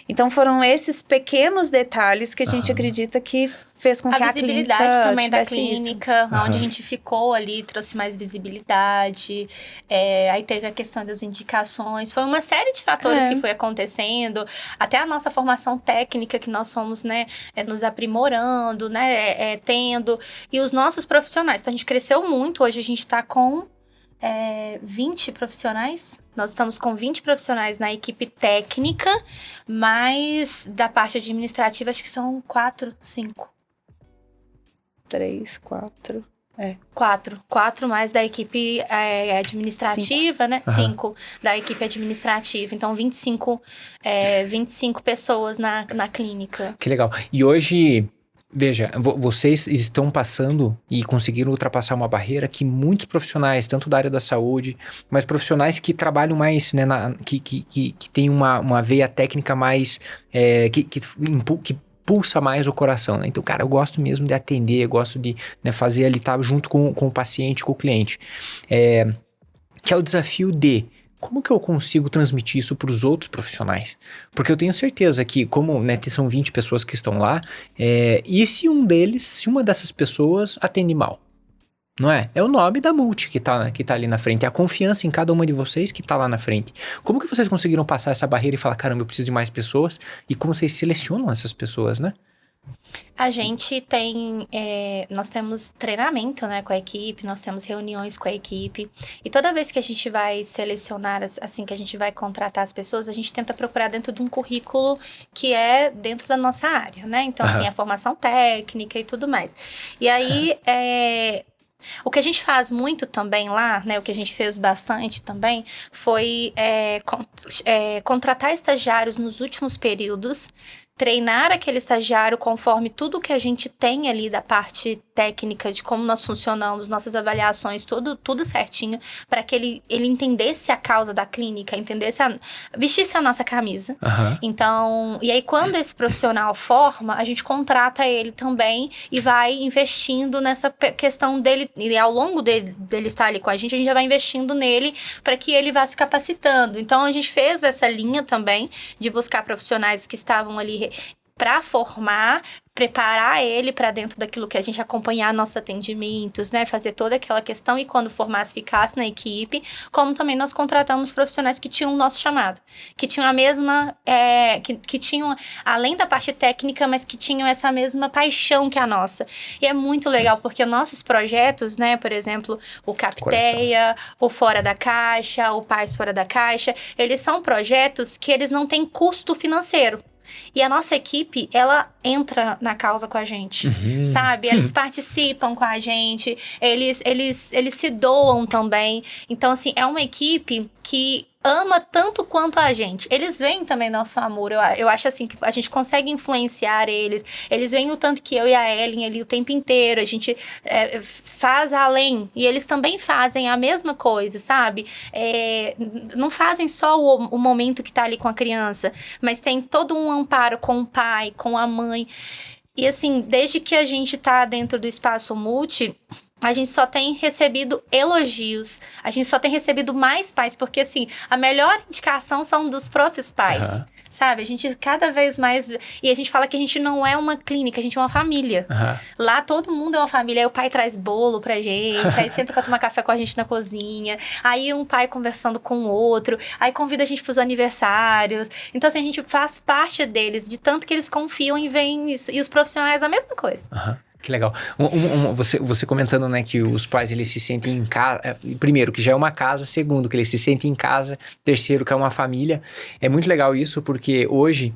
Então, foram esses pequenos detalhes que a gente acredita que fez com que a visibilidade também da clínica, onde a gente ficou ali, trouxe mais visibilidade. Aí teve a questão das indicações. Foi uma série de fatores que foi acontecendo. Até a nossa formação técnica, que nós fomos, né, nos aprimorando, né, tendo. E os nossos profissionais. Então, a gente cresceu muito. Hoje a gente está com 20 profissionais. Nós estamos com 20 profissionais na equipe técnica, mas da parte administrativa acho que são 4, 5. 3, 4. 4 mais da equipe administrativa, 5. Né? 5 da equipe administrativa. Então, 25 pessoas na clínica. Que legal. E hoje... Veja, vocês estão passando e conseguiram ultrapassar uma barreira que muitos profissionais, tanto da área da saúde, mas profissionais que trabalham mais, né, que tem uma veia técnica mais, que pulsa mais o coração, né? Então, cara, eu gosto mesmo de atender, eu gosto de, né, fazer ali, estar junto com o paciente, com o cliente. Que é o desafio de... Como que eu consigo transmitir isso para os outros profissionais? Porque eu tenho certeza que, como, né, são 20 pessoas que estão lá, e se uma dessas pessoas atende mal? Não é? É o nome da Multi que tá ali na frente, é a confiança em cada uma de vocês que tá lá na frente. Como que vocês conseguiram passar essa barreira e falar, caramba, eu preciso de mais pessoas? E como vocês selecionam essas pessoas, né? A gente tem, nós temos treinamento, né, com a equipe, nós temos reuniões com a equipe, e toda vez que a gente vai selecionar, assim, que a gente vai contratar as pessoas, a gente tenta procurar dentro de um currículo que é dentro da nossa área, né, então, assim, a formação técnica e tudo mais. E aí, o que a gente faz muito também lá, né, o que a gente fez bastante também, foi contratar estagiários nos últimos períodos, treinar aquele estagiário conforme tudo que a gente tem ali da parte técnica, de como nós funcionamos, nossas avaliações, tudo certinho, para que ele entendesse a causa da clínica, vestisse a nossa camisa. Então, e aí quando esse profissional forma, a gente contrata ele também e vai investindo nessa questão dele, e ao longo dele estar ali com a gente já vai investindo nele para que ele vá se capacitando. Então, a gente fez essa linha também de buscar profissionais que estavam ali para formar, preparar ele para dentro daquilo que a gente acompanhar nossos atendimentos, né, fazer toda aquela questão e quando formasse, ficasse na equipe, como também nós contratamos profissionais que tinham o nosso chamado, que tinham a mesma, que tinham, além da parte técnica, mas que tinham essa mesma paixão que a nossa. E é muito legal, porque nossos projetos, né, por exemplo, o Capteia, o Fora da Caixa, o Pais Fora da Caixa, eles são projetos que eles não têm custo financeiro. E a nossa equipe, ela entra na causa com a gente, sabe? Eles participam com a gente, eles se doam também. Então, assim, é uma equipe que ama tanto quanto a gente. Eles veem também nosso amor. Eu acho assim que a gente consegue influenciar eles. Eles veem o tanto que eu e a Ellen ali o tempo inteiro. A gente faz além. E eles também fazem a mesma coisa, sabe? Não fazem só o momento que tá ali com a criança, mas tem todo um amparo com o pai, com a mãe. E assim, desde que a gente tá dentro do Espaço Multi, a gente só tem recebido elogios, a gente só tem recebido mais pais, porque assim, a melhor indicação são dos próprios pais, sabe? A gente cada vez mais, e a gente fala que a gente não é uma clínica, a gente é uma família. Lá todo mundo é uma família, aí o pai traz bolo pra gente, aí senta pra tomar café com a gente na cozinha, aí um pai conversando com o outro, aí convida a gente pros aniversários. Então assim, a gente faz parte deles, de tanto que eles confiam e veem isso, e os profissionais a mesma coisa. Que legal. Você comentando, né, que os pais, eles se sentem em casa. Primeiro, que já é uma casa. Segundo, que eles se sentem em casa. Terceiro, que é uma família. É muito legal isso, porque hoje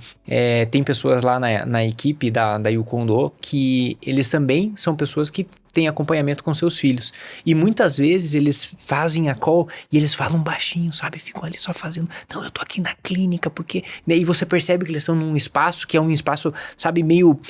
tem pessoas lá na equipe da Yukondo que eles também são pessoas que têm acompanhamento com seus filhos. E muitas vezes eles fazem a call e eles falam baixinho, sabe? Ficam ali só fazendo, não, eu tô aqui na clínica, porque... Daí você percebe que eles estão num espaço que é um espaço, sabe, meio...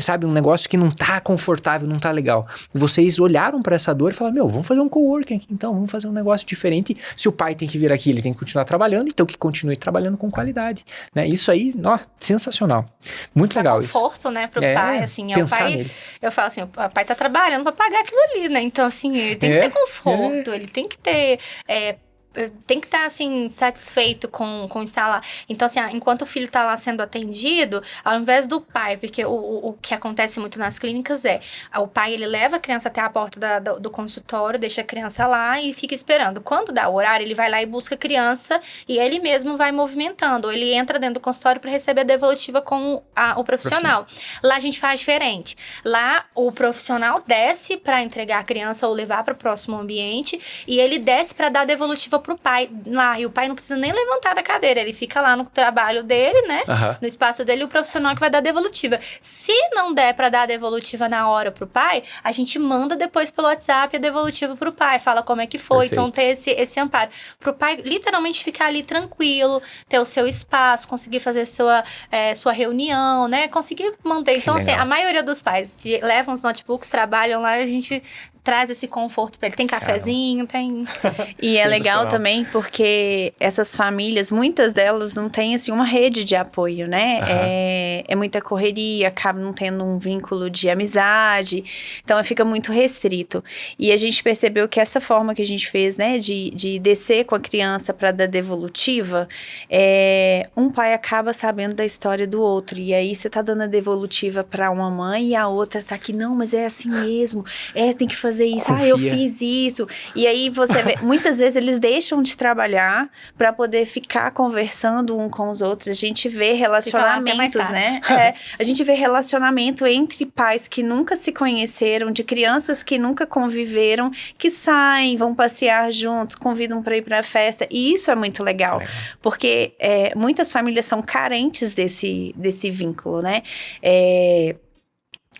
Sabe, um negócio que não tá confortável, não tá legal. E vocês olharam pra essa dor e falaram, vamos fazer um coworking aqui, então, vamos fazer um negócio diferente. Se o pai tem que vir aqui, ele tem que continuar trabalhando, então que continue trabalhando com qualidade, né? Isso aí, ó, sensacional. Muito legal isso. Conforto, né, pro pai, assim. O pai, nele. Eu falo assim, o pai tá trabalhando pra pagar aquilo ali, né? Então, assim, ele tem que ter conforto, ele tem que ter... tem que estar, assim, satisfeito com estar lá. Então, assim, enquanto o filho tá lá sendo atendido, ao invés do pai, porque o que acontece muito nas clínicas o pai, ele leva a criança até a porta do consultório, deixa a criança lá e fica esperando. Quando dá o horário, ele vai lá e busca a criança e ele mesmo vai movimentando. Ou ele entra dentro do consultório para receber a devolutiva com o profissional. Lá a gente faz diferente. Lá, o profissional desce para entregar a criança ou levar para o próximo ambiente e ele desce para dar a devolutiva pro pai lá, e o pai não precisa nem levantar da cadeira, ele fica lá no trabalho dele, né, no espaço dele, e o profissional que vai dar a devolutiva. Se não der pra dar a devolutiva na hora pro pai, a gente manda depois pelo WhatsApp a devolutiva pro pai, fala como é que foi. Perfeito. Então ter esse amparo, pro pai literalmente ficar ali tranquilo, ter o seu espaço, conseguir fazer sua reunião, né, conseguir manter. Então, assim, a maioria dos pais levam os notebooks, trabalham lá e a gente traz esse conforto pra ele. Tem cafezinho, tem... E é legal também porque essas famílias, muitas delas não têm, assim, uma rede de apoio, né? É muita correria, acaba não tendo um vínculo de amizade, então fica muito restrito. E a gente percebeu que essa forma que a gente fez, né, de descer com a criança pra dar devolutiva, um pai acaba sabendo da história do outro, e aí você tá dando a devolutiva pra uma mãe e a outra tá aqui, não, mas é assim mesmo, tem que fazer isso, Confia. eu fiz isso. E aí você vê, muitas vezes eles deixam de trabalhar para poder ficar conversando um com os outros. A gente vê relacionamentos, né? A gente vê relacionamento entre pais que nunca se conheceram, de crianças que nunca conviveram, que saem, vão passear juntos, convidam para ir para a festa. E isso é muito legal, porque muitas famílias são carentes desse vínculo, né?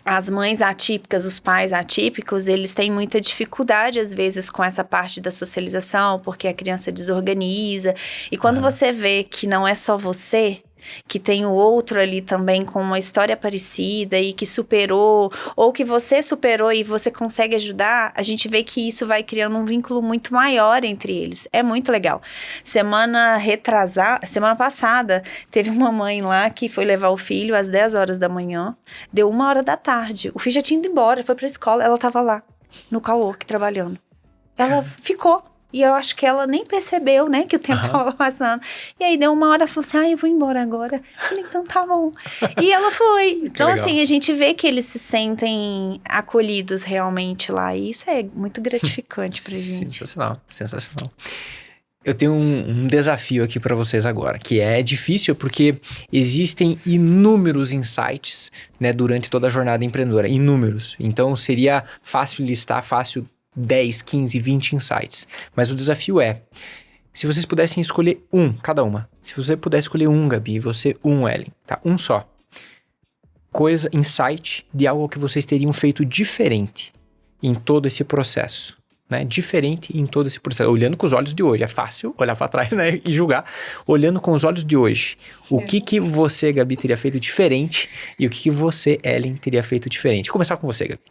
As mães atípicas, os pais atípicos, eles têm muita dificuldade, às vezes, com essa parte da socialização, porque a criança desorganiza. E quando você vê que não é só você, que tem o outro ali também com uma história parecida e que superou, ou que você superou e você consegue ajudar, a gente vê que isso vai criando um vínculo muito maior entre eles. É muito legal. Semana passada, teve uma mãe lá que foi levar o filho às 10 horas da manhã, deu 1h da tarde. O filho já tinha ido embora, foi pra escola, ela tava lá, no cowork, trabalhando. Ela ficou. E eu acho que ela nem percebeu, né, que o tempo tava passando. E aí deu 1 hora, ela falou assim, eu vou embora agora. Eu falei, então tá bom. E ela foi. Então, assim, a gente vê que eles se sentem acolhidos realmente lá. E isso é muito gratificante pra gente. Sensacional, sensacional. Eu tenho um desafio aqui para vocês agora, que é difícil porque existem inúmeros insights, né, durante toda a jornada empreendedora. Inúmeros. Então, seria fácil listar, 10, 15, 20 insights. Mas o desafio se vocês pudessem escolher cada uma. Se você pudesse escolher Gabi, você Ellen, tá? Só. Insight de algo que vocês teriam feito diferente em todo esse processo, né? Diferente em todo esse processo. Olhando com os olhos de hoje. É fácil olhar para trás, né? E julgar. Olhando com os olhos de hoje. O que você, Gabi, teria feito diferente e o que você, Ellen, teria feito diferente? Vou começar com você, Gabi.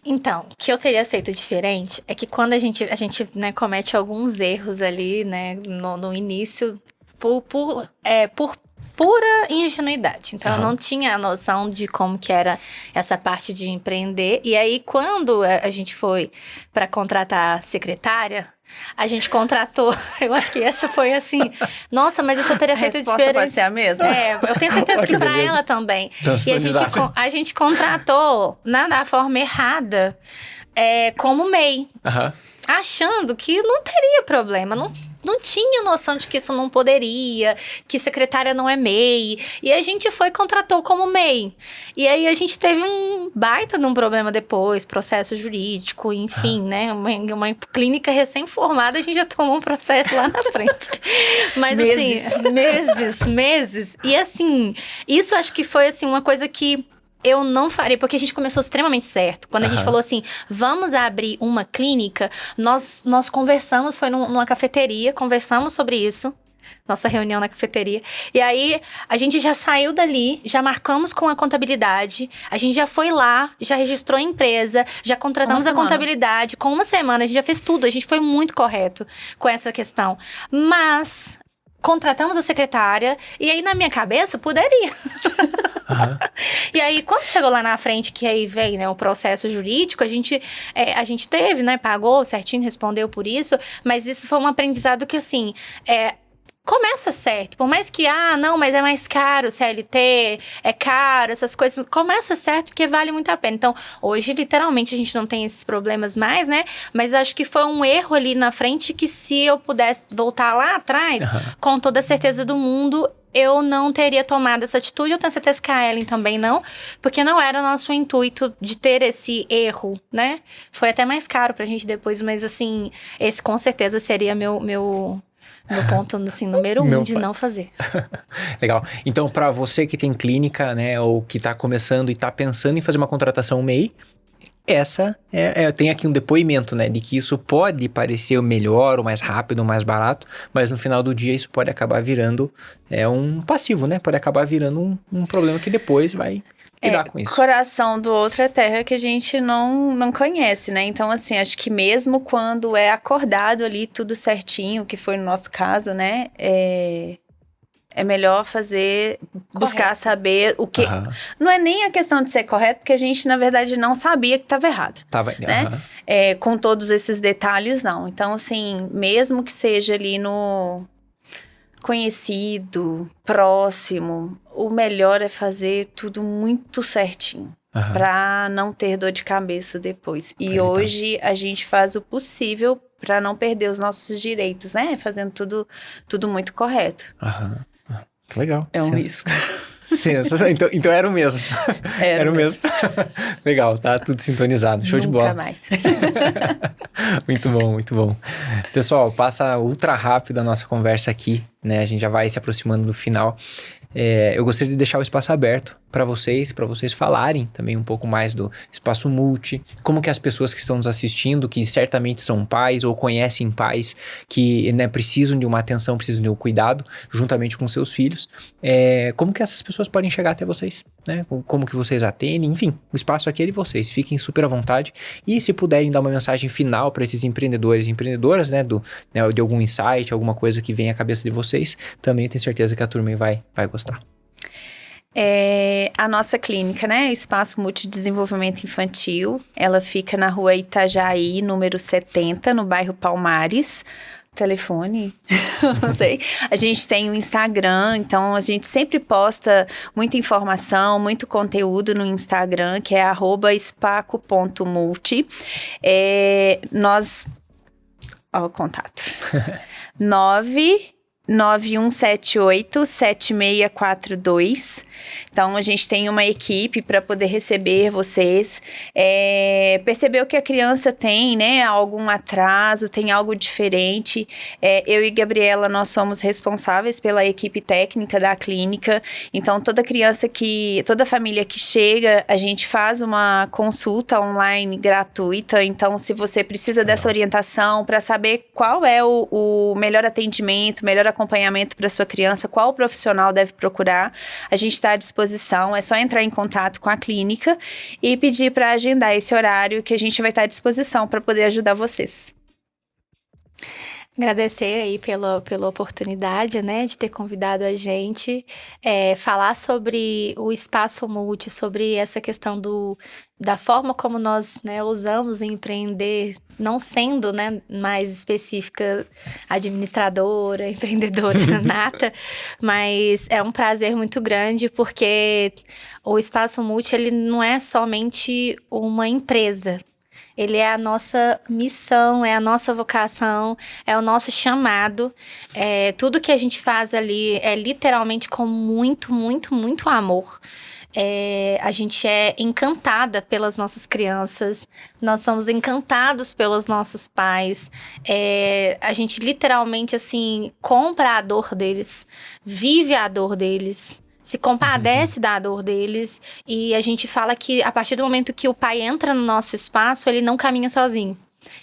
Então, o que eu teria feito diferente é que quando a gente né, comete alguns erros ali, né, no início, por pura ingenuidade. Então, eu não tinha a noção de como que era essa parte de empreender. E aí, quando a gente foi para contratar a secretária, a gente contratou, eu acho que essa foi assim, nossa, mas isso eu teria feito diferente. A resposta pode ser a mesma? Eu tenho certeza que pra ela também. E a gente contratou da forma errada, como MEI. Achando que não teria problema, não não tinha noção de que isso não poderia, que secretária não é MEI. E a gente contratou como MEI. E aí a gente teve um baita de um problema depois, processo jurídico, enfim, né? Uma clínica recém-formada, a gente já tomou um processo lá na frente. Mas meses. E assim, isso acho que foi assim, uma coisa que eu não faria, porque a gente começou extremamente certo. Quando a gente falou assim, vamos abrir uma clínica, nós conversamos, foi numa cafeteria, conversamos sobre isso. Nossa reunião na cafeteria. E aí, a gente já saiu dali, já marcamos com a contabilidade, a gente já foi lá, já registrou a empresa, já contratamos a contabilidade. Com uma semana, a gente já fez tudo, a gente foi muito correto com essa questão. Mas contratamos a secretária, e aí na minha cabeça, poderia. E aí, quando chegou lá na frente, que aí veio, né, o processo jurídico, a gente teve, né, pagou certinho, respondeu por isso, mas isso foi um aprendizado que, assim, começa certo, por mais que, não, mas é mais caro, CLT, é caro, essas coisas, começa certo porque vale muito a pena. Então, hoje, literalmente, a gente não tem esses problemas mais, né, mas acho que foi um erro ali na frente que se eu pudesse voltar lá atrás, com toda a certeza do mundo, eu não teria tomado essa atitude. Eu tenho certeza que a Ellen também não, porque não era o nosso intuito de ter esse erro, né? Foi até mais caro pra gente depois, mas assim, esse com certeza seria meu ponto, assim, número 1 de não fazer. Legal. Então, para você que tem clínica, né, ou que tá começando e tá pensando em fazer uma contratação MEI, tem aqui um depoimento, né, de que isso pode parecer o melhor, o mais rápido, o mais barato, mas no final do dia isso pode acabar virando um passivo, né? Pode acabar virando um problema que depois vai lidar com isso. Coração do outro é terra que a gente não conhece, né? Então, assim, acho que mesmo quando é acordado ali tudo certinho, que foi no nosso caso, né? É melhor buscar saber o que... Não é nem a questão de ser correto, porque a gente, na verdade, não sabia que estava errado. Né? Com todos esses detalhes, não. Então, assim, mesmo que seja ali no conhecido, próximo, o melhor é fazer tudo muito certinho. Para não ter dor de cabeça depois. E hoje a gente faz o possível para não perder os nossos direitos, né? Fazendo tudo muito correto. Legal. É um risco. Então era o mesmo. Era o mesmo. Legal, tá tudo sintonizado. Show de bola. Nunca mais. Muito bom, muito bom. Pessoal, passa ultra rápido a nossa conversa aqui, né? A gente já vai se aproximando do final. Eu gostaria de deixar o espaço aberto para vocês falarem também um pouco mais do Espaço Multi, como que as pessoas que estão nos assistindo, que certamente são pais ou conhecem pais que, né, precisam de uma atenção, precisam de um cuidado juntamente com seus filhos, como que essas pessoas podem chegar até vocês, né? Como que vocês atendem, enfim, o espaço aqui é de vocês, fiquem super à vontade e se puderem dar uma mensagem final para esses empreendedores e empreendedoras, né, de algum insight, alguma coisa que vem à cabeça de vocês, também eu tenho certeza que a turma vai gostar. A nossa clínica, né, Espaço Multidesenvolvimento Infantil, ela fica na rua Itajaí, número 70, no bairro Palmares. Telefone, não sei. A gente tem um Instagram, então a gente sempre posta muita informação, muito conteúdo no Instagram, que é @spaco.multi. O contato. 99178-7642. Então, a gente tem uma equipe para poder receber vocês, perceber o que a criança tem, né? Algum atraso, tem algo diferente. Eu e Gabriela, nós somos responsáveis pela equipe técnica da clínica. Então, toda família que chega, a gente faz uma consulta online gratuita. Então, se você precisa dessa orientação para saber qual é o melhor atendimento, melhor acompanhamento para sua criança, qual profissional deve procurar, a gente está à disposição, é só entrar em contato com a clínica e pedir para agendar esse horário que a gente vai estar à disposição para poder ajudar vocês. Agradecer aí pela oportunidade, né, de ter convidado a gente, falar sobre o Espaço Multi, sobre essa questão da forma como nós, né, usamos empreender, não sendo, né, mais específica administradora, empreendedora nata, mas é um prazer muito grande porque o Espaço Multi, ele não é somente uma empresa. ele é a nossa missão, é a nossa vocação, é o nosso chamado. Tudo que a gente faz ali é literalmente com muito, muito, muito amor. A gente é encantada pelas nossas crianças, nós somos encantados pelos nossos pais, a gente literalmente, assim, compra a dor deles, vive a dor deles, se compadece da dor deles, e a gente fala que a partir do momento que o pai entra no nosso espaço, ele não caminha sozinho.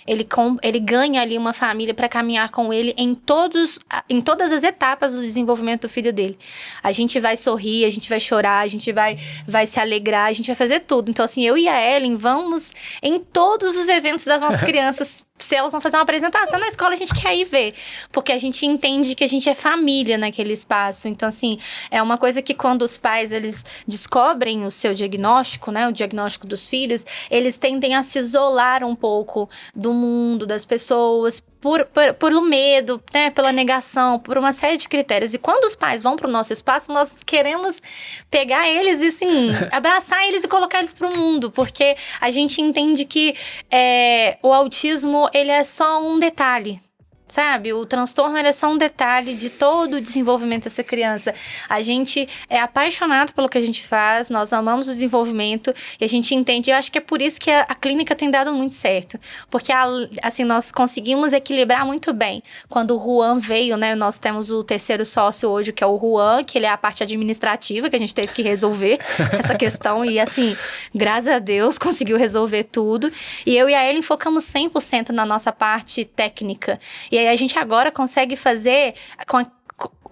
Ele ganha ali uma família para caminhar com ele em todas as etapas do desenvolvimento do filho dele. A gente vai sorrir, a gente vai chorar, a gente vai se alegrar, a gente vai fazer tudo. Então, assim, eu e a Ellen vamos em todos os eventos das nossas crianças. Se elas vão fazer uma apresentação na escola, a gente quer ir ver. Porque a gente entende que a gente é família naquele espaço. Então, assim, é uma coisa que quando os pais, eles descobrem o seu diagnóstico, né? O diagnóstico dos filhos, eles tendem a se isolar um pouco do mundo, das pessoas, pelo medo, né? Pela negação, por uma série de critérios. E quando os pais vão para o nosso espaço, nós queremos pegar eles e, assim, abraçar eles e colocar eles para o mundo. Porque a gente entende que o autismo, ele é só um detalhe, sabe? O transtorno, ele é só um detalhe de todo o desenvolvimento dessa criança. A gente é apaixonado pelo que a gente faz, nós amamos o desenvolvimento e a gente entende, eu acho que é por isso que a clínica tem dado muito certo, porque assim, nós conseguimos equilibrar muito bem. Quando o Juan veio, né, nós temos o terceiro sócio hoje, que é o Juan, que ele é a parte administrativa, que a gente teve que resolver essa questão e, assim, graças a Deus, conseguiu resolver tudo. E eu e a Ellen focamos 100% na nossa parte técnica. E aí a gente agora consegue fazer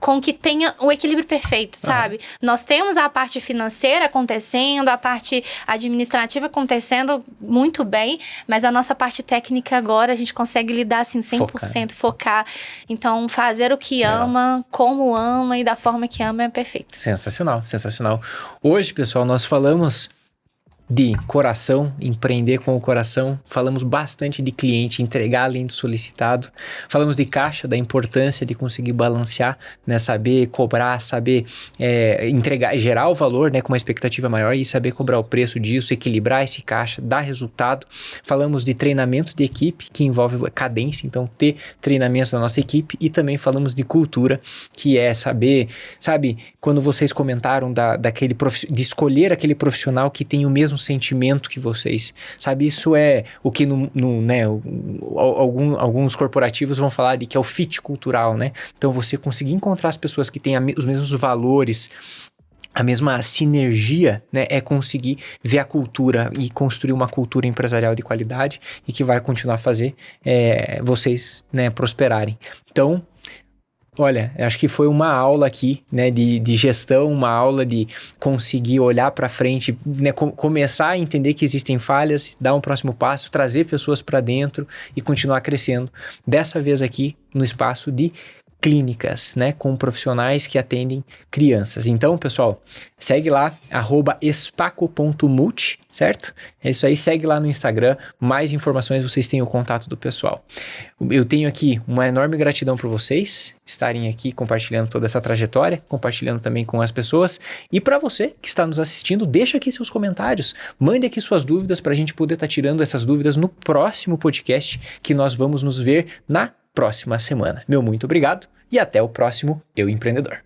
com que tenha o equilíbrio perfeito, sabe? Nós temos a parte financeira acontecendo, a parte administrativa acontecendo muito bem, mas a nossa parte técnica agora a gente consegue lidar assim 100%, focar. Então, fazer o que ama, como ama e da forma que ama é perfeito. Sensacional, sensacional. Hoje, pessoal, nós falamos de coração, empreender com o coração, falamos bastante de cliente, entregar além do solicitado, falamos de caixa, da importância de conseguir balancear, né, saber cobrar, saber entregar, gerar o valor, né, com uma expectativa maior e saber cobrar o preço disso, equilibrar esse caixa, dar resultado. Falamos de treinamento de equipe, que envolve cadência, então ter treinamentos da nossa equipe, e também falamos de cultura, que é saber, sabe, quando vocês comentaram de escolher aquele profissional que tem o mesmo sentimento que vocês, sabe? Isso é o que alguns corporativos vão falar de que é o fit cultural, né? Então você conseguir encontrar as pessoas que têm os mesmos valores, a mesma sinergia, né? É conseguir ver a cultura e construir uma cultura empresarial de qualidade e que vai continuar a fazer vocês, né, prosperarem. Então, olha, acho que foi uma aula aqui, né, de gestão, uma aula de conseguir olhar para frente, né, começar a entender que existem falhas, dar um próximo passo, trazer pessoas para dentro e continuar crescendo. Dessa vez aqui no espaço de clínicas, né, com profissionais que atendem crianças. Então, pessoal, segue lá, @espaco.multi, certo? É isso aí, segue lá no Instagram, mais informações, vocês têm o contato do pessoal. Eu tenho aqui uma enorme gratidão por vocês estarem aqui compartilhando toda essa trajetória, compartilhando também com as pessoas, e para você que está nos assistindo, deixa aqui seus comentários, mande aqui suas dúvidas para a gente poder estar tirando essas dúvidas no próximo podcast, que nós vamos nos ver na próxima semana. Meu muito obrigado e até o próximo Eu Empreendedor.